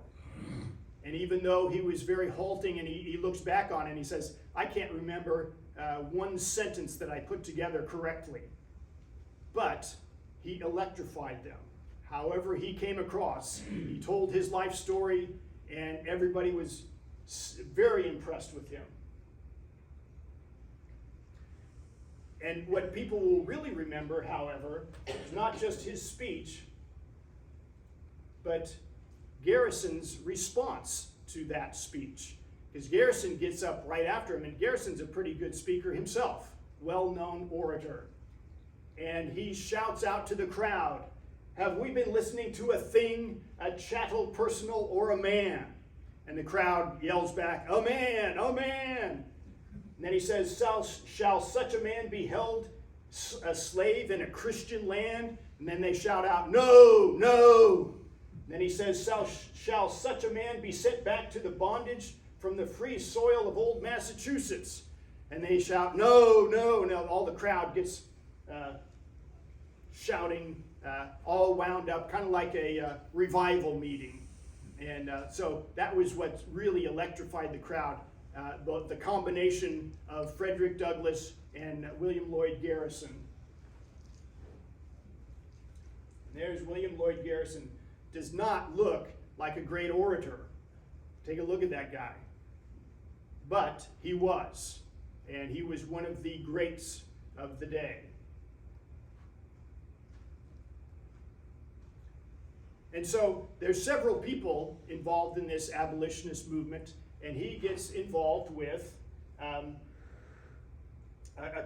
And even though he was very halting, and he looks back on it and he says, I can't remember one sentence that I put together correctly. But he electrified them. However he came across, he told his life story, and everybody was very impressed with him. And what people will really remember, however, is not just his speech, but Garrison's response to that speech. Because Garrison gets up right after him, and Garrison's a pretty good speaker himself, well-known orator. And he shouts out to the crowd, have we been listening to a thing, a chattel personal, or a man? And the crowd yells back, a man, a man. And then he says, shall such a man be held a slave in a Christian land? And then they shout out, no, no. And then he says, shall such a man be sent back to the bondage from the free soil of old Massachusetts? And they shout, no, no. Now all the crowd gets shouting, all wound up, kind of like a revival meeting. And so that was what really electrified the crowd, the combination of Frederick Douglass and William Lloyd Garrison. And there's William Lloyd Garrison. Does not look like a great orator. Take a look at that guy. But he was. And he was one of the greats of the day. And so there's several people involved in this abolitionist movement, and he gets involved with a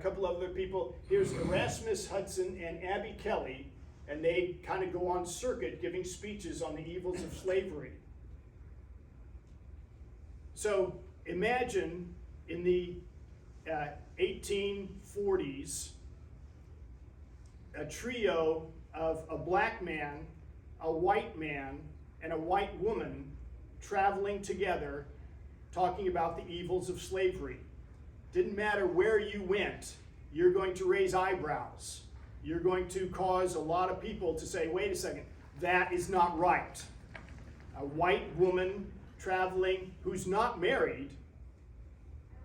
couple other people. Here's Erasmus Hudson and Abby Kelly, and they kind of go on circuit giving speeches on the evils of slavery. So imagine in the 1840s, a trio of a black man, a white man, and a white woman traveling together talking about the evils of slavery. Didn't matter where you went, you're going to raise eyebrows. You're going to cause a lot of people to say, wait a second, that is not right. A white woman traveling, who's not married,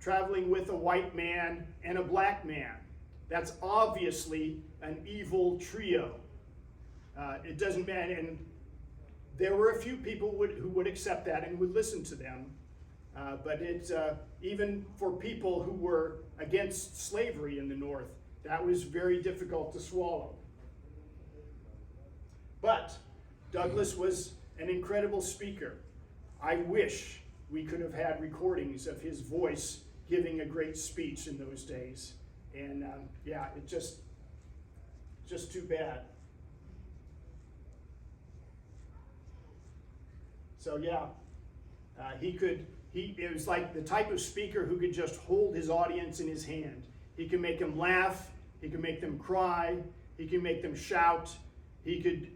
traveling with a white man and a black man. That's obviously an evil trio. It doesn't matter, and there were a few people who would accept that and would listen to them, but even for people who were against slavery in the North, that was very difficult to swallow. But Douglass was an incredible speaker. I wish we could have had recordings of his voice giving a great speech in those days. And yeah, it just too bad. So yeah, it was like the type of speaker who could just hold his audience in his hand. He could make them laugh, he could make them cry, he could make them shout, he could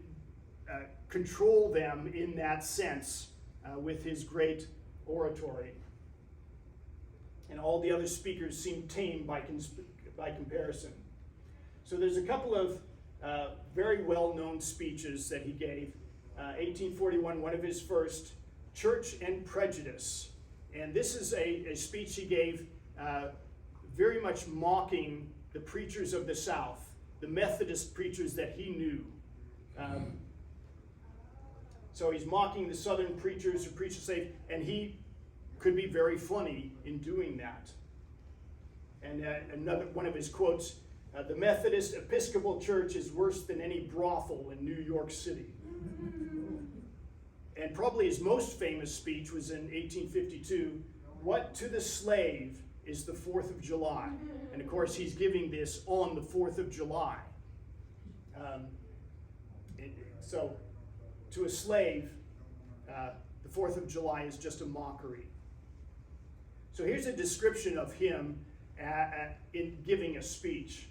control them in that sense with his great oratory. And all the other speakers seemed tame by comparison. So there's a couple of very well-known speeches that he gave. 1841, one of his first, Church and Prejudice. And this is a speech he gave very much mocking the preachers of the South, the Methodist preachers that he knew. So he's mocking the Southern preachers who preach the slave, and he could be very funny in doing that. And another one of his quotes, the Methodist Episcopal Church is worse than any brothel in New York City. And probably his most famous speech was in 1852, what to the slave is the 4th of July? And of course he's giving this on the 4th of July. So to a slave, the 4th of July is just a mockery. So here's a description of him in giving a speech.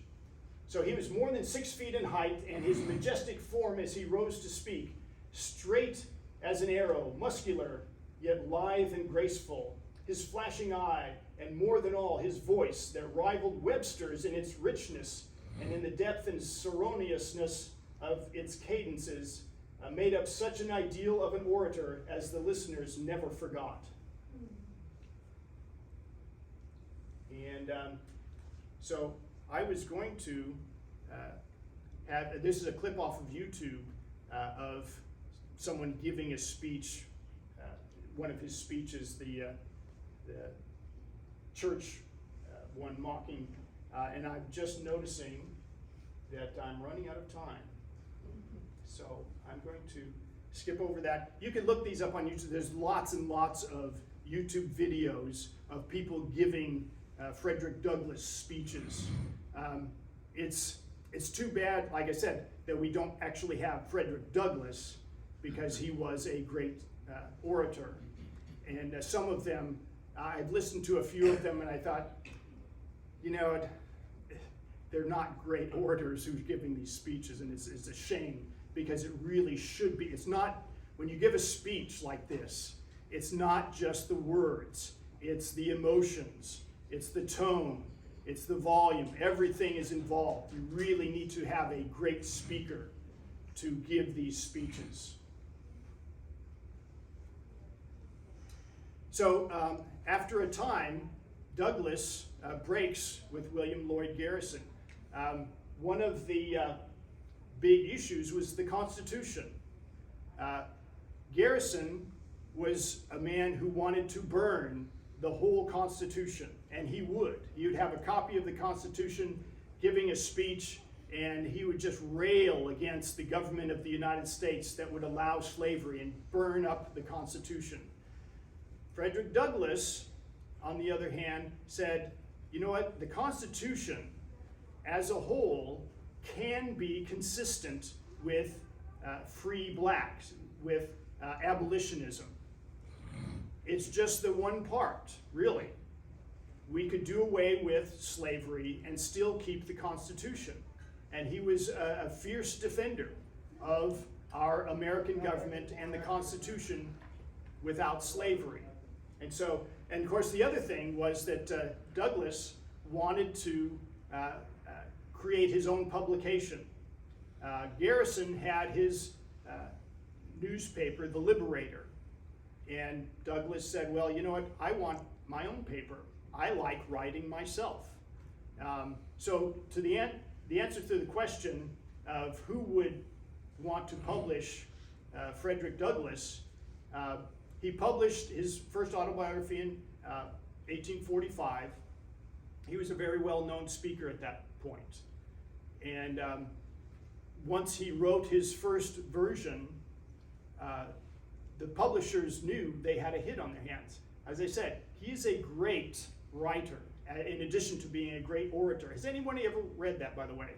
So he was more than 6 feet in height, and his majestic form as he rose to speak, straight as an arrow, muscular, yet lithe and graceful, his flashing eye, and more than all, his voice that rivaled Webster's in its richness and in the depth and sonorousness of its cadences, made up such an ideal of an orator as the listeners never forgot. And so I was going to this is a clip off of YouTube of someone giving a speech, one of his speeches, the church one mocking, and I'm just noticing that I'm running out of time. So I'm going to skip over that. You can look these up on YouTube. There's lots and lots of YouTube videos of people giving Frederick Douglass speeches. It's too bad, like I said, that we don't actually have Frederick Douglass, because he was a great orator. And some of them, I've listened to a few of them and I thought, you know, they're not great orators who's giving these speeches, and it's a shame, because it really should be. It's not, when you give a speech like this, it's not just the words, it's the emotions, it's the tone, it's the volume, everything is involved. You really need to have a great speaker to give these speeches. So after a time, Douglass breaks with William Lloyd Garrison. One of the big issues was the Constitution. Garrison was a man who wanted to burn the whole Constitution, and he would. He would have a copy of the Constitution, giving a speech, and he would just rail against the government of the United States that would allow slavery and burn up the Constitution. Frederick Douglass, on the other hand, said, you know what, the Constitution as a whole can be consistent with free blacks, with abolitionism. It's just the one part, really. We could do away with slavery and still keep the Constitution. And he was a fierce defender of our American government and the Constitution without slavery. And so, and of course the other thing was that Douglass wanted to create his own publication. Garrison had his newspaper, The Liberator. And Douglass said, well, you know what, I want my own paper. I like writing myself. So to the answer to the question of who would want to publish Frederick Douglass, he published his first autobiography in 1845. He was a very well-known speaker at that point. And once he wrote his first version, the publishers knew they had a hit on their hands. As I said, he's a great writer, in addition to being a great orator. Has anybody ever read that, by the way?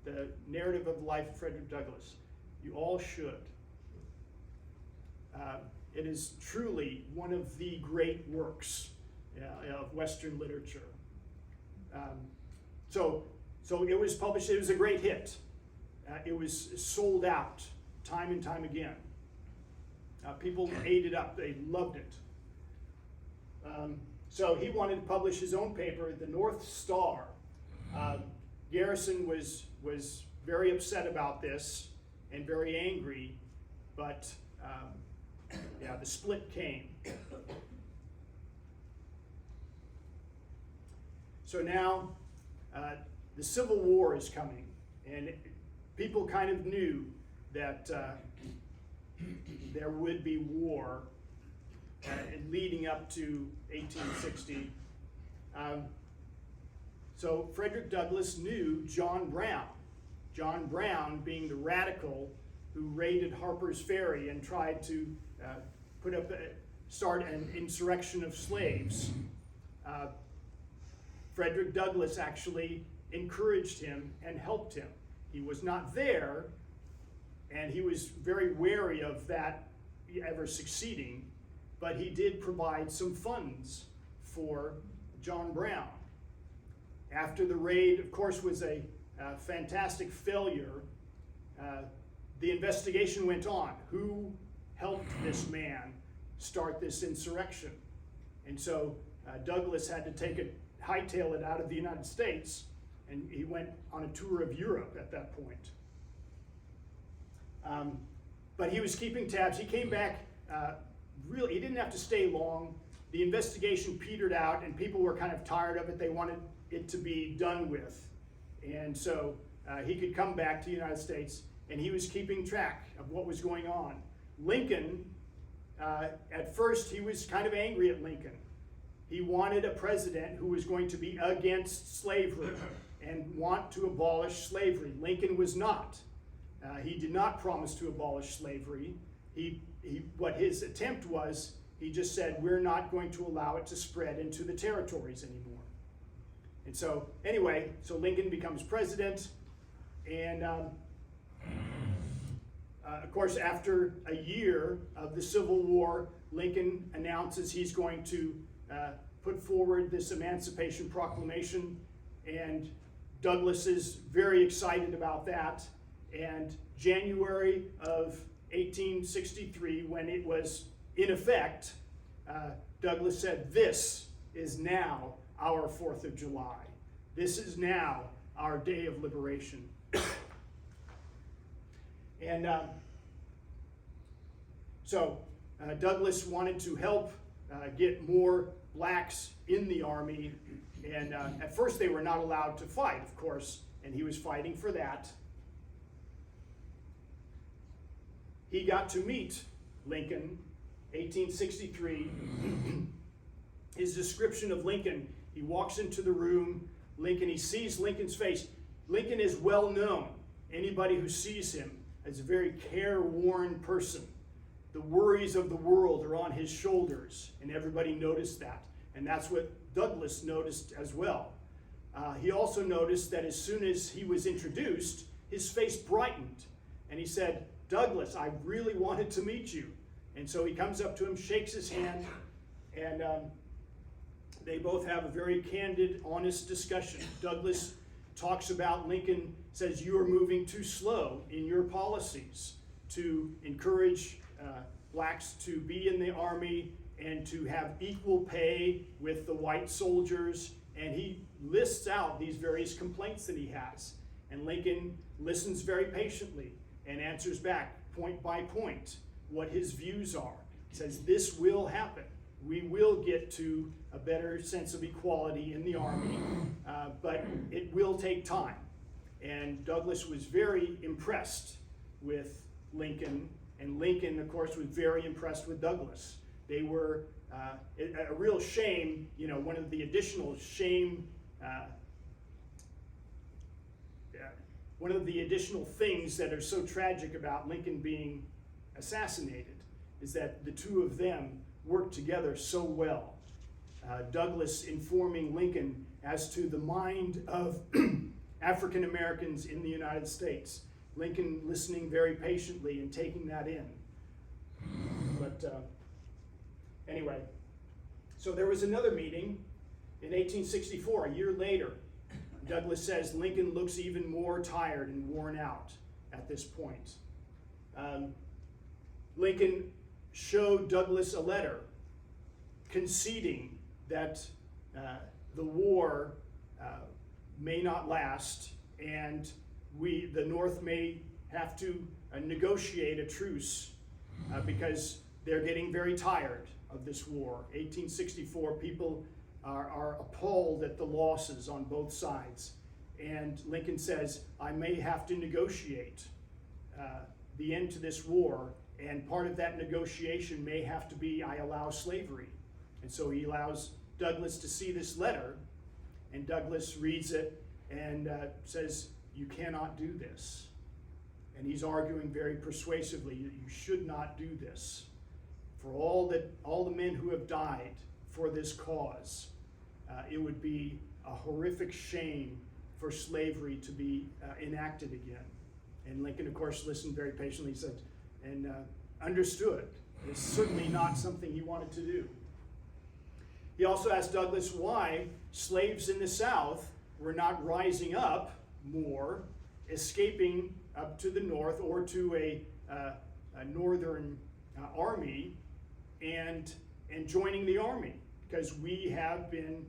The Narrative of the Life of Frederick Douglass. You all should. It is truly one of the great works of Western literature. So it was published, it was a great hit. It was sold out time and time again. People ate it up, they loved it. So he wanted to publish his own paper, the North Star. Garrison was very upset about this and very angry, but the split came. So now the Civil War is coming, and people kind of knew that there would be war leading up to 1860. So Frederick Douglass knew John Brown. John Brown being the radical who raided Harper's Ferry and tried to start an insurrection of slaves. Frederick Douglass actually encouraged him and helped him. He was not there, and he was very wary of that ever succeeding, but he did provide some funds for John Brown. After the raid, of course, was a fantastic failure, the investigation went on. Who helped this man start this insurrection? And so Douglass had to hightail it out of the United States, and he went on a tour of Europe at that point. But he was keeping tabs. He came back, he didn't have to stay long. The investigation petered out, and people were kind of tired of it. They wanted it to be done with. And so he could come back to the United States, and he was keeping track of what was going on. Lincoln, at first, he was kind of angry at Lincoln. He wanted a president who was going to be against slavery and want to abolish slavery. Lincoln was not. He did not promise to abolish slavery. What his attempt was, he just said, we're not going to allow it to spread into the territories anymore. And so, anyway, so Lincoln becomes president, and of course, after a year of the Civil War, Lincoln announces he's going to put forward this Emancipation Proclamation, and Douglass is very excited about that. And January of 1863, when it was in effect, Douglass said, "This is now our 4th of July. This is now our day of liberation." And so Douglass wanted to help get more blacks in the army, and at first they were not allowed to fight, of course, and he was fighting for that. He got to meet Lincoln, 1863. His description of Lincoln, he walks into the room, he sees Lincoln's face. Lincoln is well known. Anybody who sees him is a very careworn person. The worries of the world are on his shoulders, and everybody noticed that. And that's what Douglass noticed as well. He also noticed that as soon as he was introduced, his face brightened. And he said, "Douglass, I really wanted to meet you." And so he comes up to him, shakes his hand, and they both have a very candid, honest discussion. Douglass talks about Lincoln, says, "You are moving too slow in your policies to encourage blacks to be in the army and to have equal pay with the white soldiers." And he lists out these various complaints that he has. And Lincoln listens very patiently and answers back point by point what his views are. He says, "This will happen. we will get to a better sense of equality in the Army, but it will take time. And Douglass was very impressed with Lincoln, and Lincoln, of course, was very impressed with Douglass. They were a real shame, one of the additional one of the additional things that are so tragic about Lincoln being assassinated is that the two of them worked together so well. Douglass informing Lincoln as to the mind of African Americans in the United States. Lincoln listening very patiently and taking that in. But anyway, so there was another meeting in 1864, a year later. Douglass says Lincoln looks even more tired and worn out at this point. Lincoln showed Douglass a letter conceding that the war may not last, and the North may have to negotiate a truce because they're getting very tired of this war. 1864, people are appalled at the losses on both sides. And Lincoln says, I may have to negotiate the end to this war, and part of that negotiation may have to be I allow slavery. And so he allows Douglass to see this letter, and Douglass reads it and says, you cannot do this. And he's arguing very persuasively that you should not do this. For all the men who have died for this cause, it would be a horrific shame for slavery to be enacted again. And Lincoln, of course, listened very patiently, he said, and understood. It's certainly not something he wanted to do. He also asked Douglass why slaves in the South were not rising up more, escaping up to the north or to a northern army and joining the army. Because we have been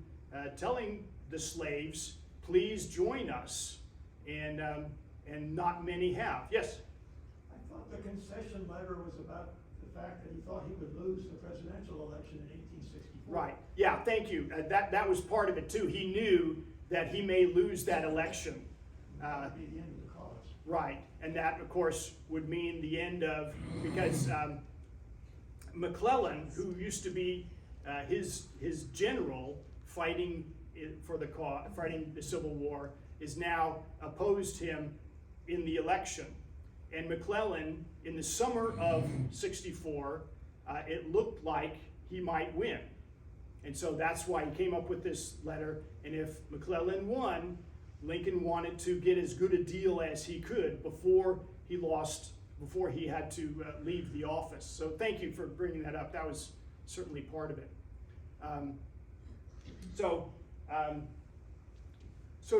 telling the slaves, please join us, and not many have. Yes? I thought the concession letter was about the fact that he thought he would lose the presidential election in 1864. Right. Yeah, thank you. That was part of it too. He knew that he may lose that election. That would be the end of the cause. Right. And that, of course, would mean the end of, because McClellan, who used to be his general fighting for the cause, fighting the Civil War, is now opposed him in the election. And McClellan, in the summer of '64, it looked like he might win. And so that's why he came up with this letter. And if McClellan won, Lincoln wanted to get as good a deal as he could before he had to leave the office. So thank you for bringing that up. That was certainly part of it. So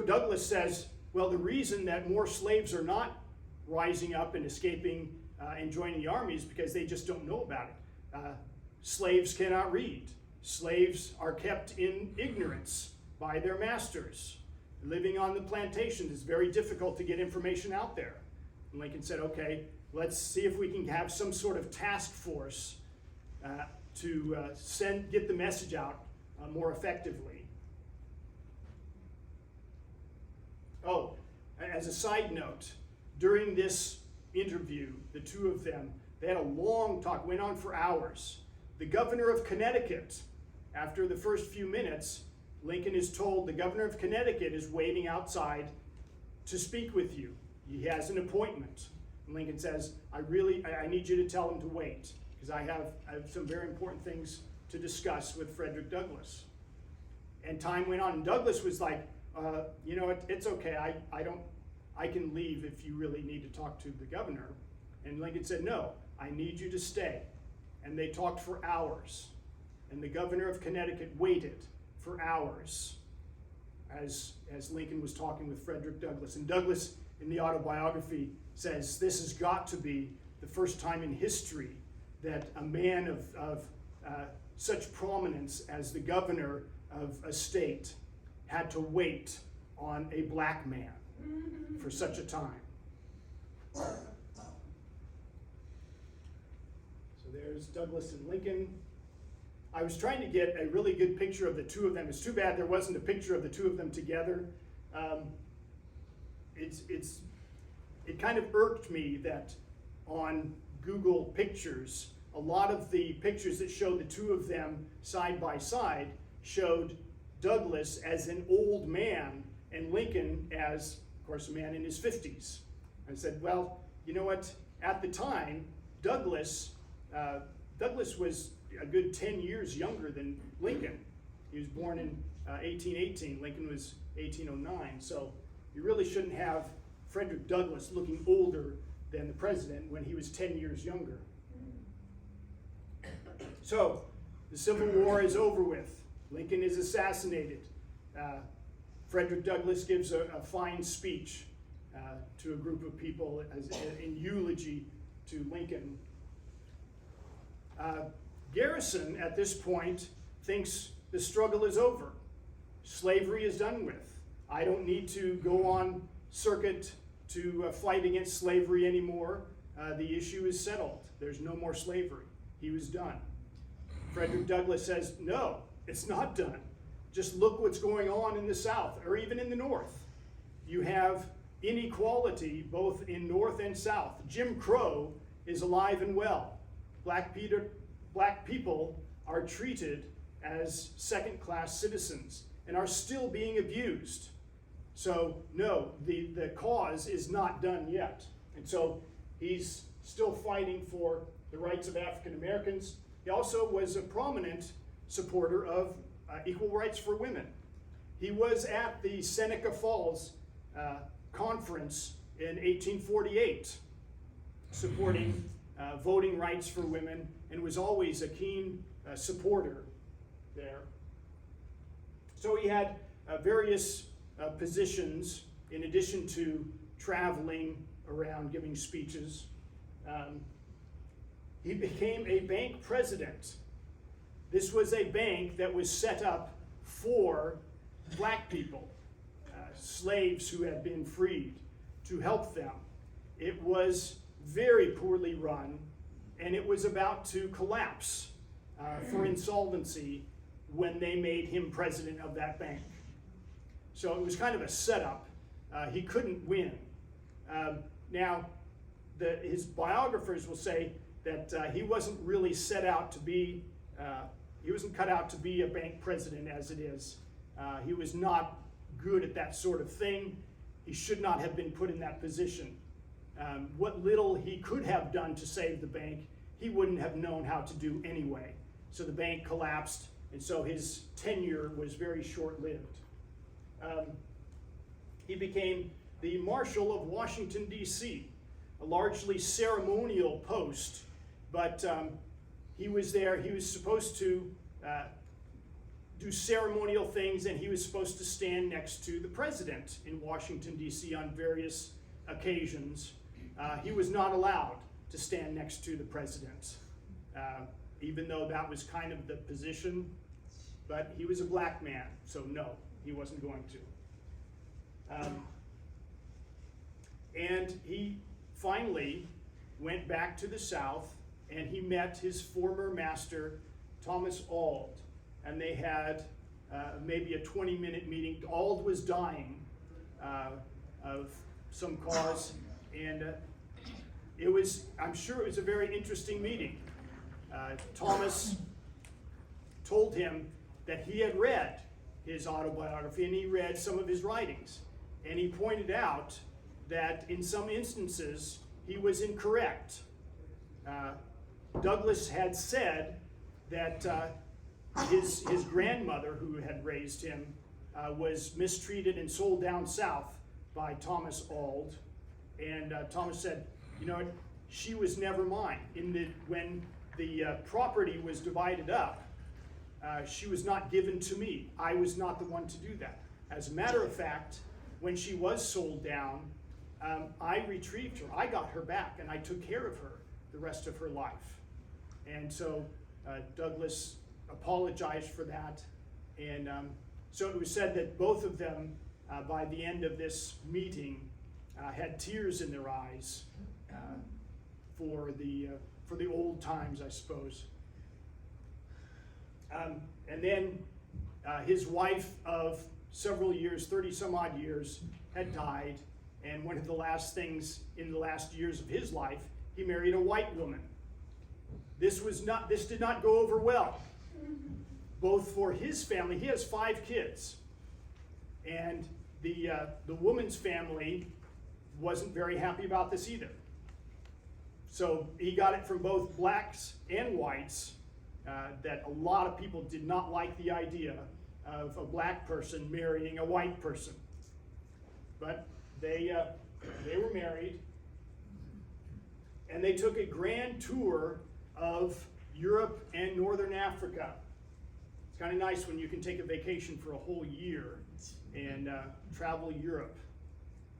Douglass says, well, the reason that more slaves are not rising up and escaping and joining the army is because they just don't know about it. Slaves cannot read. Slaves are kept in ignorance by their masters. Living on the plantations is very difficult to get information out there. And Lincoln said, okay, let's see if we can have some sort of task force to get the message out more effectively. Oh, as a side note, during this interview, the two of them, they had a long talk, went on for hours. The governor of Connecticut, after the first few minutes, Lincoln is told the governor of Connecticut is waiting outside to speak with you. He has an appointment. And Lincoln says, I need you to tell him to wait, because I have some very important things to discuss with Frederick Douglass. And time went on, and Douglass was like, it's okay, I can leave if you really need to talk to the governor. And Lincoln said, no, I need you to stay. And they talked for hours. And the governor of Connecticut waited for hours as Lincoln was talking with Frederick Douglass. And Douglass, in the autobiography, says this has got to be the first time in history that a man of such prominence as the governor of a state had to wait on a black man for such a time. So there's Douglass and Lincoln. I was trying to get a really good picture of the two of them. It's too bad there wasn't a picture of the two of them together. It kind of irked me that on Google Pictures, a lot of the pictures that showed the two of them side by side showed Douglass as an old man and Lincoln as, of course, a man in his 50s. I said, well, you know what? At the time, Douglass was a good 10 years younger than Lincoln. He was born in 1818. Lincoln was 1809. So you really shouldn't have Frederick Douglass looking older than the president when he was 10 years younger. So the Civil War is over with. Lincoln is assassinated. Frederick Douglass gives a fine speech to a group of people in eulogy to Lincoln. Garrison, at this point, thinks the struggle is over. Slavery is done with. I don't need to go on circuit to fight against slavery anymore. The issue is settled. There's no more slavery. He was done. Frederick Douglass says, no, it's not done. Just look what's going on in the South, or even in the North. You have inequality both in North and South. Jim Crow is alive and well. Black people are treated as second-class citizens and are still being abused. So no, the cause is not done yet. And so he's still fighting for the rights of African Americans. He also was a prominent supporter of equal rights for women. He was at the Seneca Falls conference in 1848, supporting voting rights for women, and was always a keen supporter there. So he had various positions in addition to traveling around giving speeches. He became a bank president. This was a bank that was set up for black people, slaves who had been freed, to help them. It was very poorly run, and it was about to collapse for insolvency when they made him president of that bank. So it was kind of a setup. He couldn't win. Now, his biographers will say that he wasn't really set out to be, he wasn't cut out to be a bank president as it is. He was not good at that sort of thing. He should not have been put in that position. What little he could have done to save the bank, he wouldn't have known how to do anyway. So the bank collapsed, and so his tenure was very short-lived. He became the Marshal of Washington, D.C., a largely ceremonial post, but he was there. He was supposed to do ceremonial things, and he was supposed to stand next to the president in Washington, D.C. on various occasions. He was not allowed to stand next to the president, even though that was kind of the position, but he was a black man, so no, he wasn't going to. And he finally went back to the South, and he met his former master, Thomas Auld, and they had maybe a 20-minute meeting. Auld was dying of some cause, and I'm sure it was a very interesting meeting. Thomas told him that he had read his autobiography, and he read some of his writings, and he pointed out that in some instances he was incorrect. Douglass had said that his grandmother, who had raised him, was mistreated and sold down south by Thomas Auld, and Thomas said, you know, she was never mine. When the property was divided up, she was not given to me. I was not the one to do that. As a matter of fact, when she was sold down, I retrieved her. I got her back, and I took care of her the rest of her life. And so Douglass apologized for that. And so it was said that both of them, by the end of this meeting, had tears in their eyes for the old times, I suppose. And then his wife of several years, 30 some odd years, had died. And one of the last things in the last years of his life, he married a white woman. This did not go over well, both for his family. He has 5 kids, and the woman's family wasn't very happy about this either. So he got it from both blacks and whites, that a lot of people did not like the idea of a black person marrying a white person. But they were married, and they took a grand tour of Europe and Northern Africa. It's kind of nice when you can take a vacation for a whole year and travel Europe.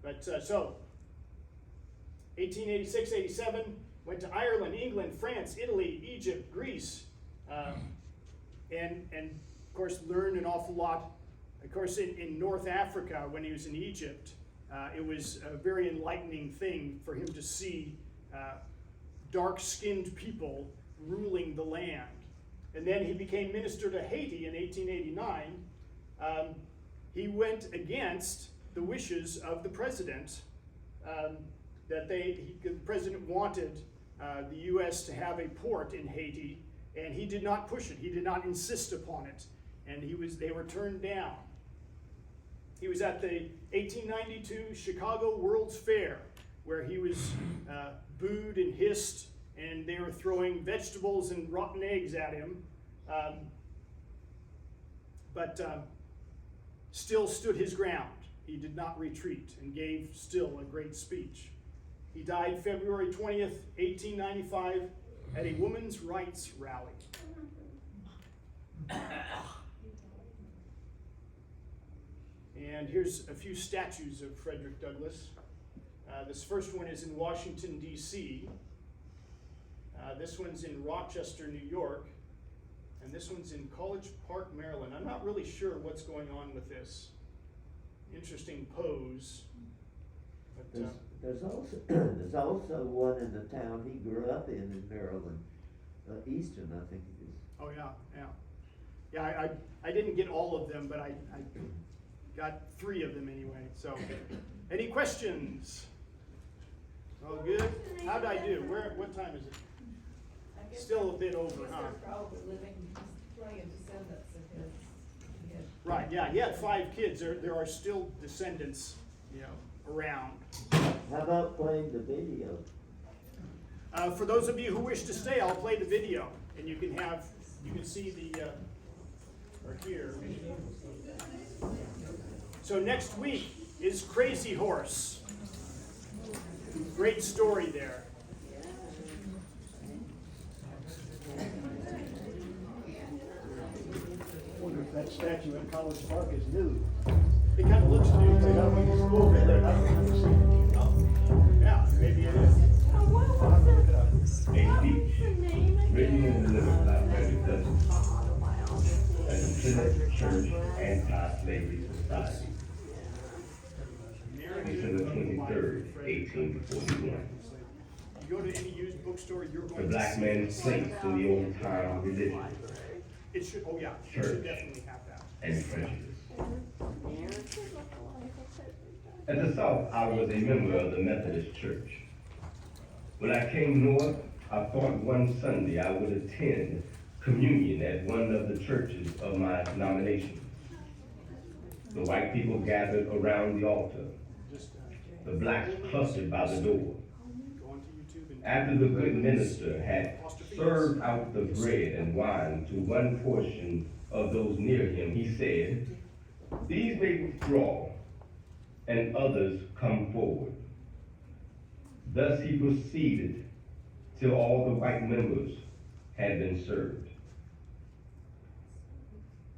But so, 1886, 87, went to Ireland, England, France, Italy, Egypt, Greece, and of course learned an awful lot. Of course, in North Africa, when he was in Egypt, it was a very enlightening thing for him to see dark-skinned people ruling the land. And then he became minister to Haiti in 1889. He went against the wishes of the president, that the president wanted the U.S. to have a port in Haiti, and he did not push it. He did not insist upon it, and they were turned down. He was at the 1892 Chicago World's Fair, where he was booed and hissed, and they were throwing vegetables and rotten eggs at him, but still stood his ground. He did not retreat and gave still a great speech. He died February 20th, 1895, at a women's rights rally. And here's a few statues of Frederick Douglass. This first one is in Washington, D.C. This one's in Rochester, New York. And this one's in College Park, Maryland. I'm not really sure what's going on with this. Interesting pose. But, There's also one in the town he grew up in Maryland, Easton, I think it is. oh yeah. Yeah, I didn't get all of them, but I got 3 of them anyway. So, any questions? All good? How did I do? What time is it? Still a bit over, huh? Probably living, plenty of descendants of his. Right, yeah, he had 5 kids. There are still descendants, around. How about playing the video? For those of you who wish to stay, I'll play the video, and you can see the, or here. So next week is Crazy Horse. Great story there. I wonder if that statue in College Park is new. It kind of looks new. They got one that's over there, I don't know if you've seen it. Yeah, maybe it is. I'll have to look it up. A speech written and delivered by Frederick Douglass at the Untitled Church Anti-Slavery Society, December 23rd, 1841. You go to any used bookstore, you're going The to black see man's place in the old time religion it should. Oh yeah, it should definitely have that. and prejudice. At the South, I was a member of the Methodist Church. When I came north, I thought one Sunday I would attend communion at one of the churches of my nomination. The white people gathered around the altar. The blacks clustered by the door. Go onto YouTube and After the good minister had served out the bread and wine to one portion of those near him, he said, "These may withdraw, and others come forward." Thus he proceeded till all the white members had been served.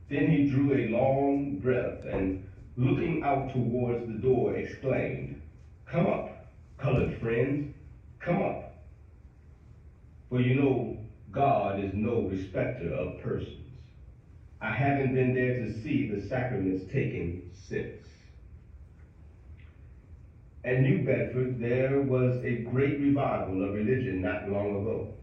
Then he drew a long breath and, looking out towards the door, exclaimed, "Come up, colored friends, come up. For you know God is no respecter of persons. I haven't been there to see the sacraments taken since." At New Bedford, there was a great revival of religion not long ago.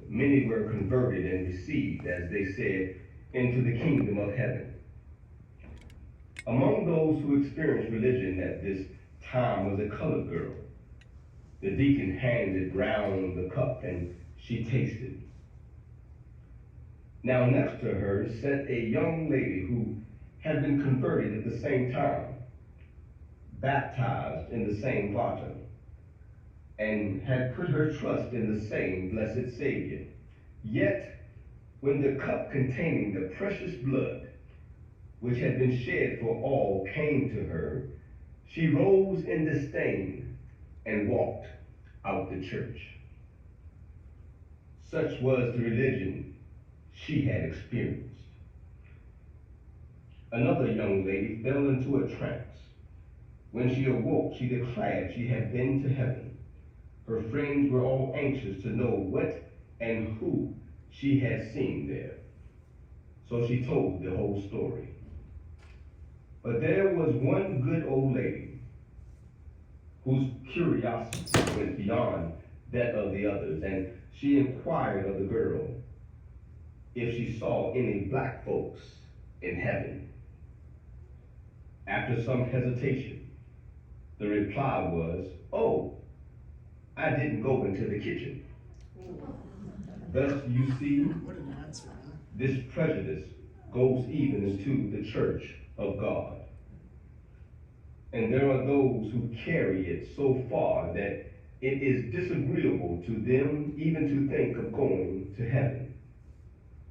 many were converted and received, as they said, into the kingdom of heaven. Among those who experienced religion at this time was a colored girl. The deacon handed round the cup and she tasted. Now next to her sat a young lady who had been converted at the same time, baptized in the same water, and had put her trust in the same blessed Savior. Yet, when the cup containing the precious blood, which had been shed for all, came to her, she rose in disdain and walked out the church. Such was the religion she had experienced. Another young lady fell into a trance. When she awoke, she declared she had been to heaven. Her friends were all anxious to know what and who she had seen there. So she told the whole story. But there was one good old lady whose curiosity went beyond that of the others, and she inquired of the girl if she saw any black folks in heaven. After some hesitation, the reply was, "Oh, I didn't go into the kitchen." Thus, you see, What an answer, huh? this prejudice goes even into the church of God. And there are those who carry it so far that it is disagreeable to them even to think of going to heaven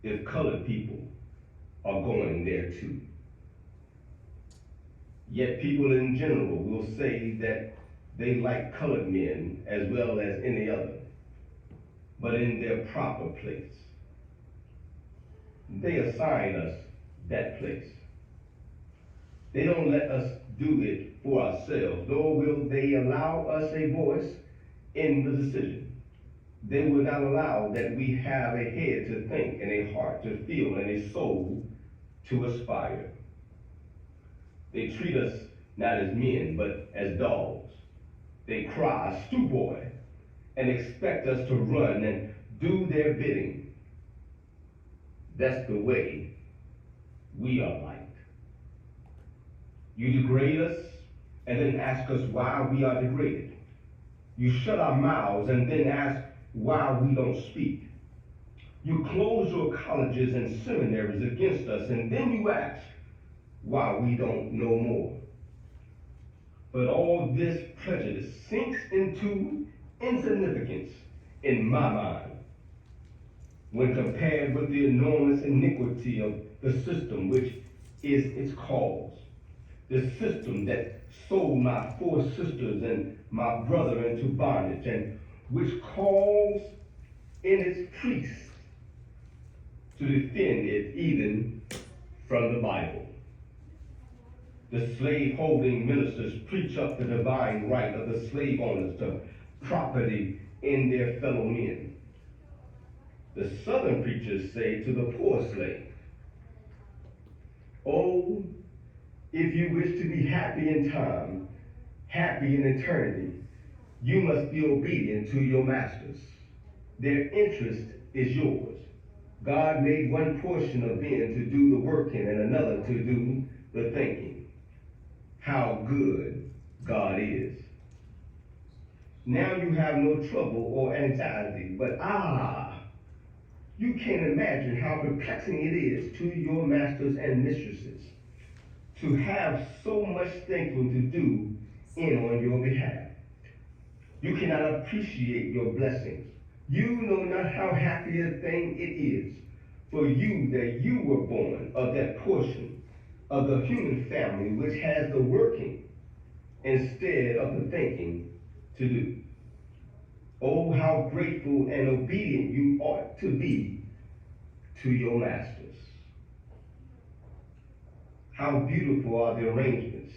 if colored people are going there too. Yet people in general will say that they like colored men as well as any other, but in their proper place. They assign us that place. They don't let us do it for ourselves, nor will they allow us a voice in the decision. They will not allow that we have a head to think and a heart to feel and a soul to aspire. They treat us not as men, but as dogs. They cry, "Stew boy," and expect us to run and do their bidding. That's the way we are liked. You degrade us and then ask us why we are degraded. You shut our mouths and then ask why we don't speak. You close your colleges and seminaries against us, and then you ask why we don't know more. But all this prejudice sinks into insignificance in my mind when compared with the enormous iniquity of the system which is its cause. The system that sold my 4 sisters and my brother into bondage, and which calls in its priests to defend it even from the Bible. The slave-holding ministers preach up the divine right of the slave owners to property in their fellow men. The Southern preachers say to the poor slave, "Oh, if you wish to be happy in time, happy in eternity, you must be obedient to your masters. Their interest is yours. God made one portion of men to do the working and another to do the thinking. How good God is. Now you have no trouble or anxiety, but you can't imagine how perplexing it is to your masters and mistresses to have so much thinking to do on your behalf. You cannot appreciate your blessings. You know not how happy a thing it is for you that you were born of that portion of the human family which has the working instead of the thinking to do. Oh, how grateful and obedient you ought to be to your masters. How beautiful are the arrangements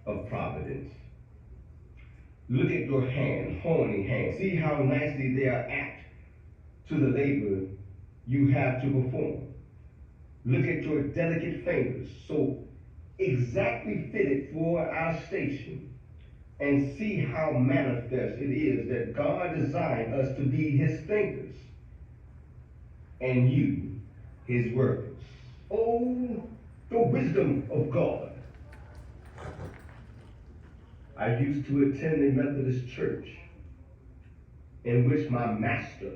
of providence. Look at your hand, horny hand. See how nicely they are apt to the labor you have to perform. Look at your delicate fingers, so exactly fitted for our station, and see how manifest it is that God designed us to be his thinkers and you, his workers. Oh, the wisdom of God. I used to attend a Methodist church in which my master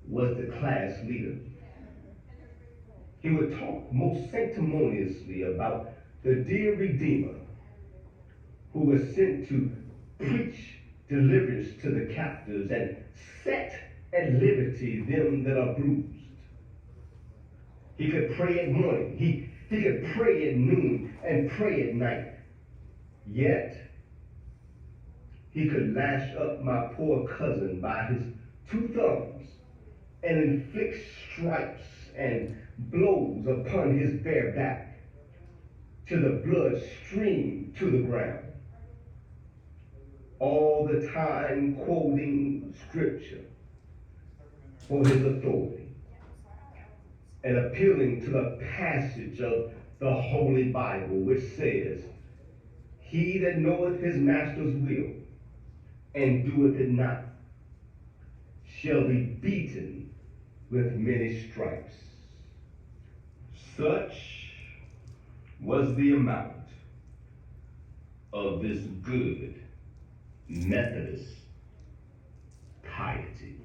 was the class leader. He would talk most sanctimoniously about the dear Redeemer who was sent to preach deliverance to the captives and set at liberty them that are bruised. He could pray at morning, he could pray at noon and pray at night. Yet, he could lash up my poor cousin by his two thumbs and inflict stripes and blows upon his bare back till the blood streamed to the ground. All the time quoting scripture for his authority and appealing to the passage of the Holy Bible which says, "He that knoweth his master's will and doeth it not shall be beaten with many stripes." Such was the amount of this good Methodist piety.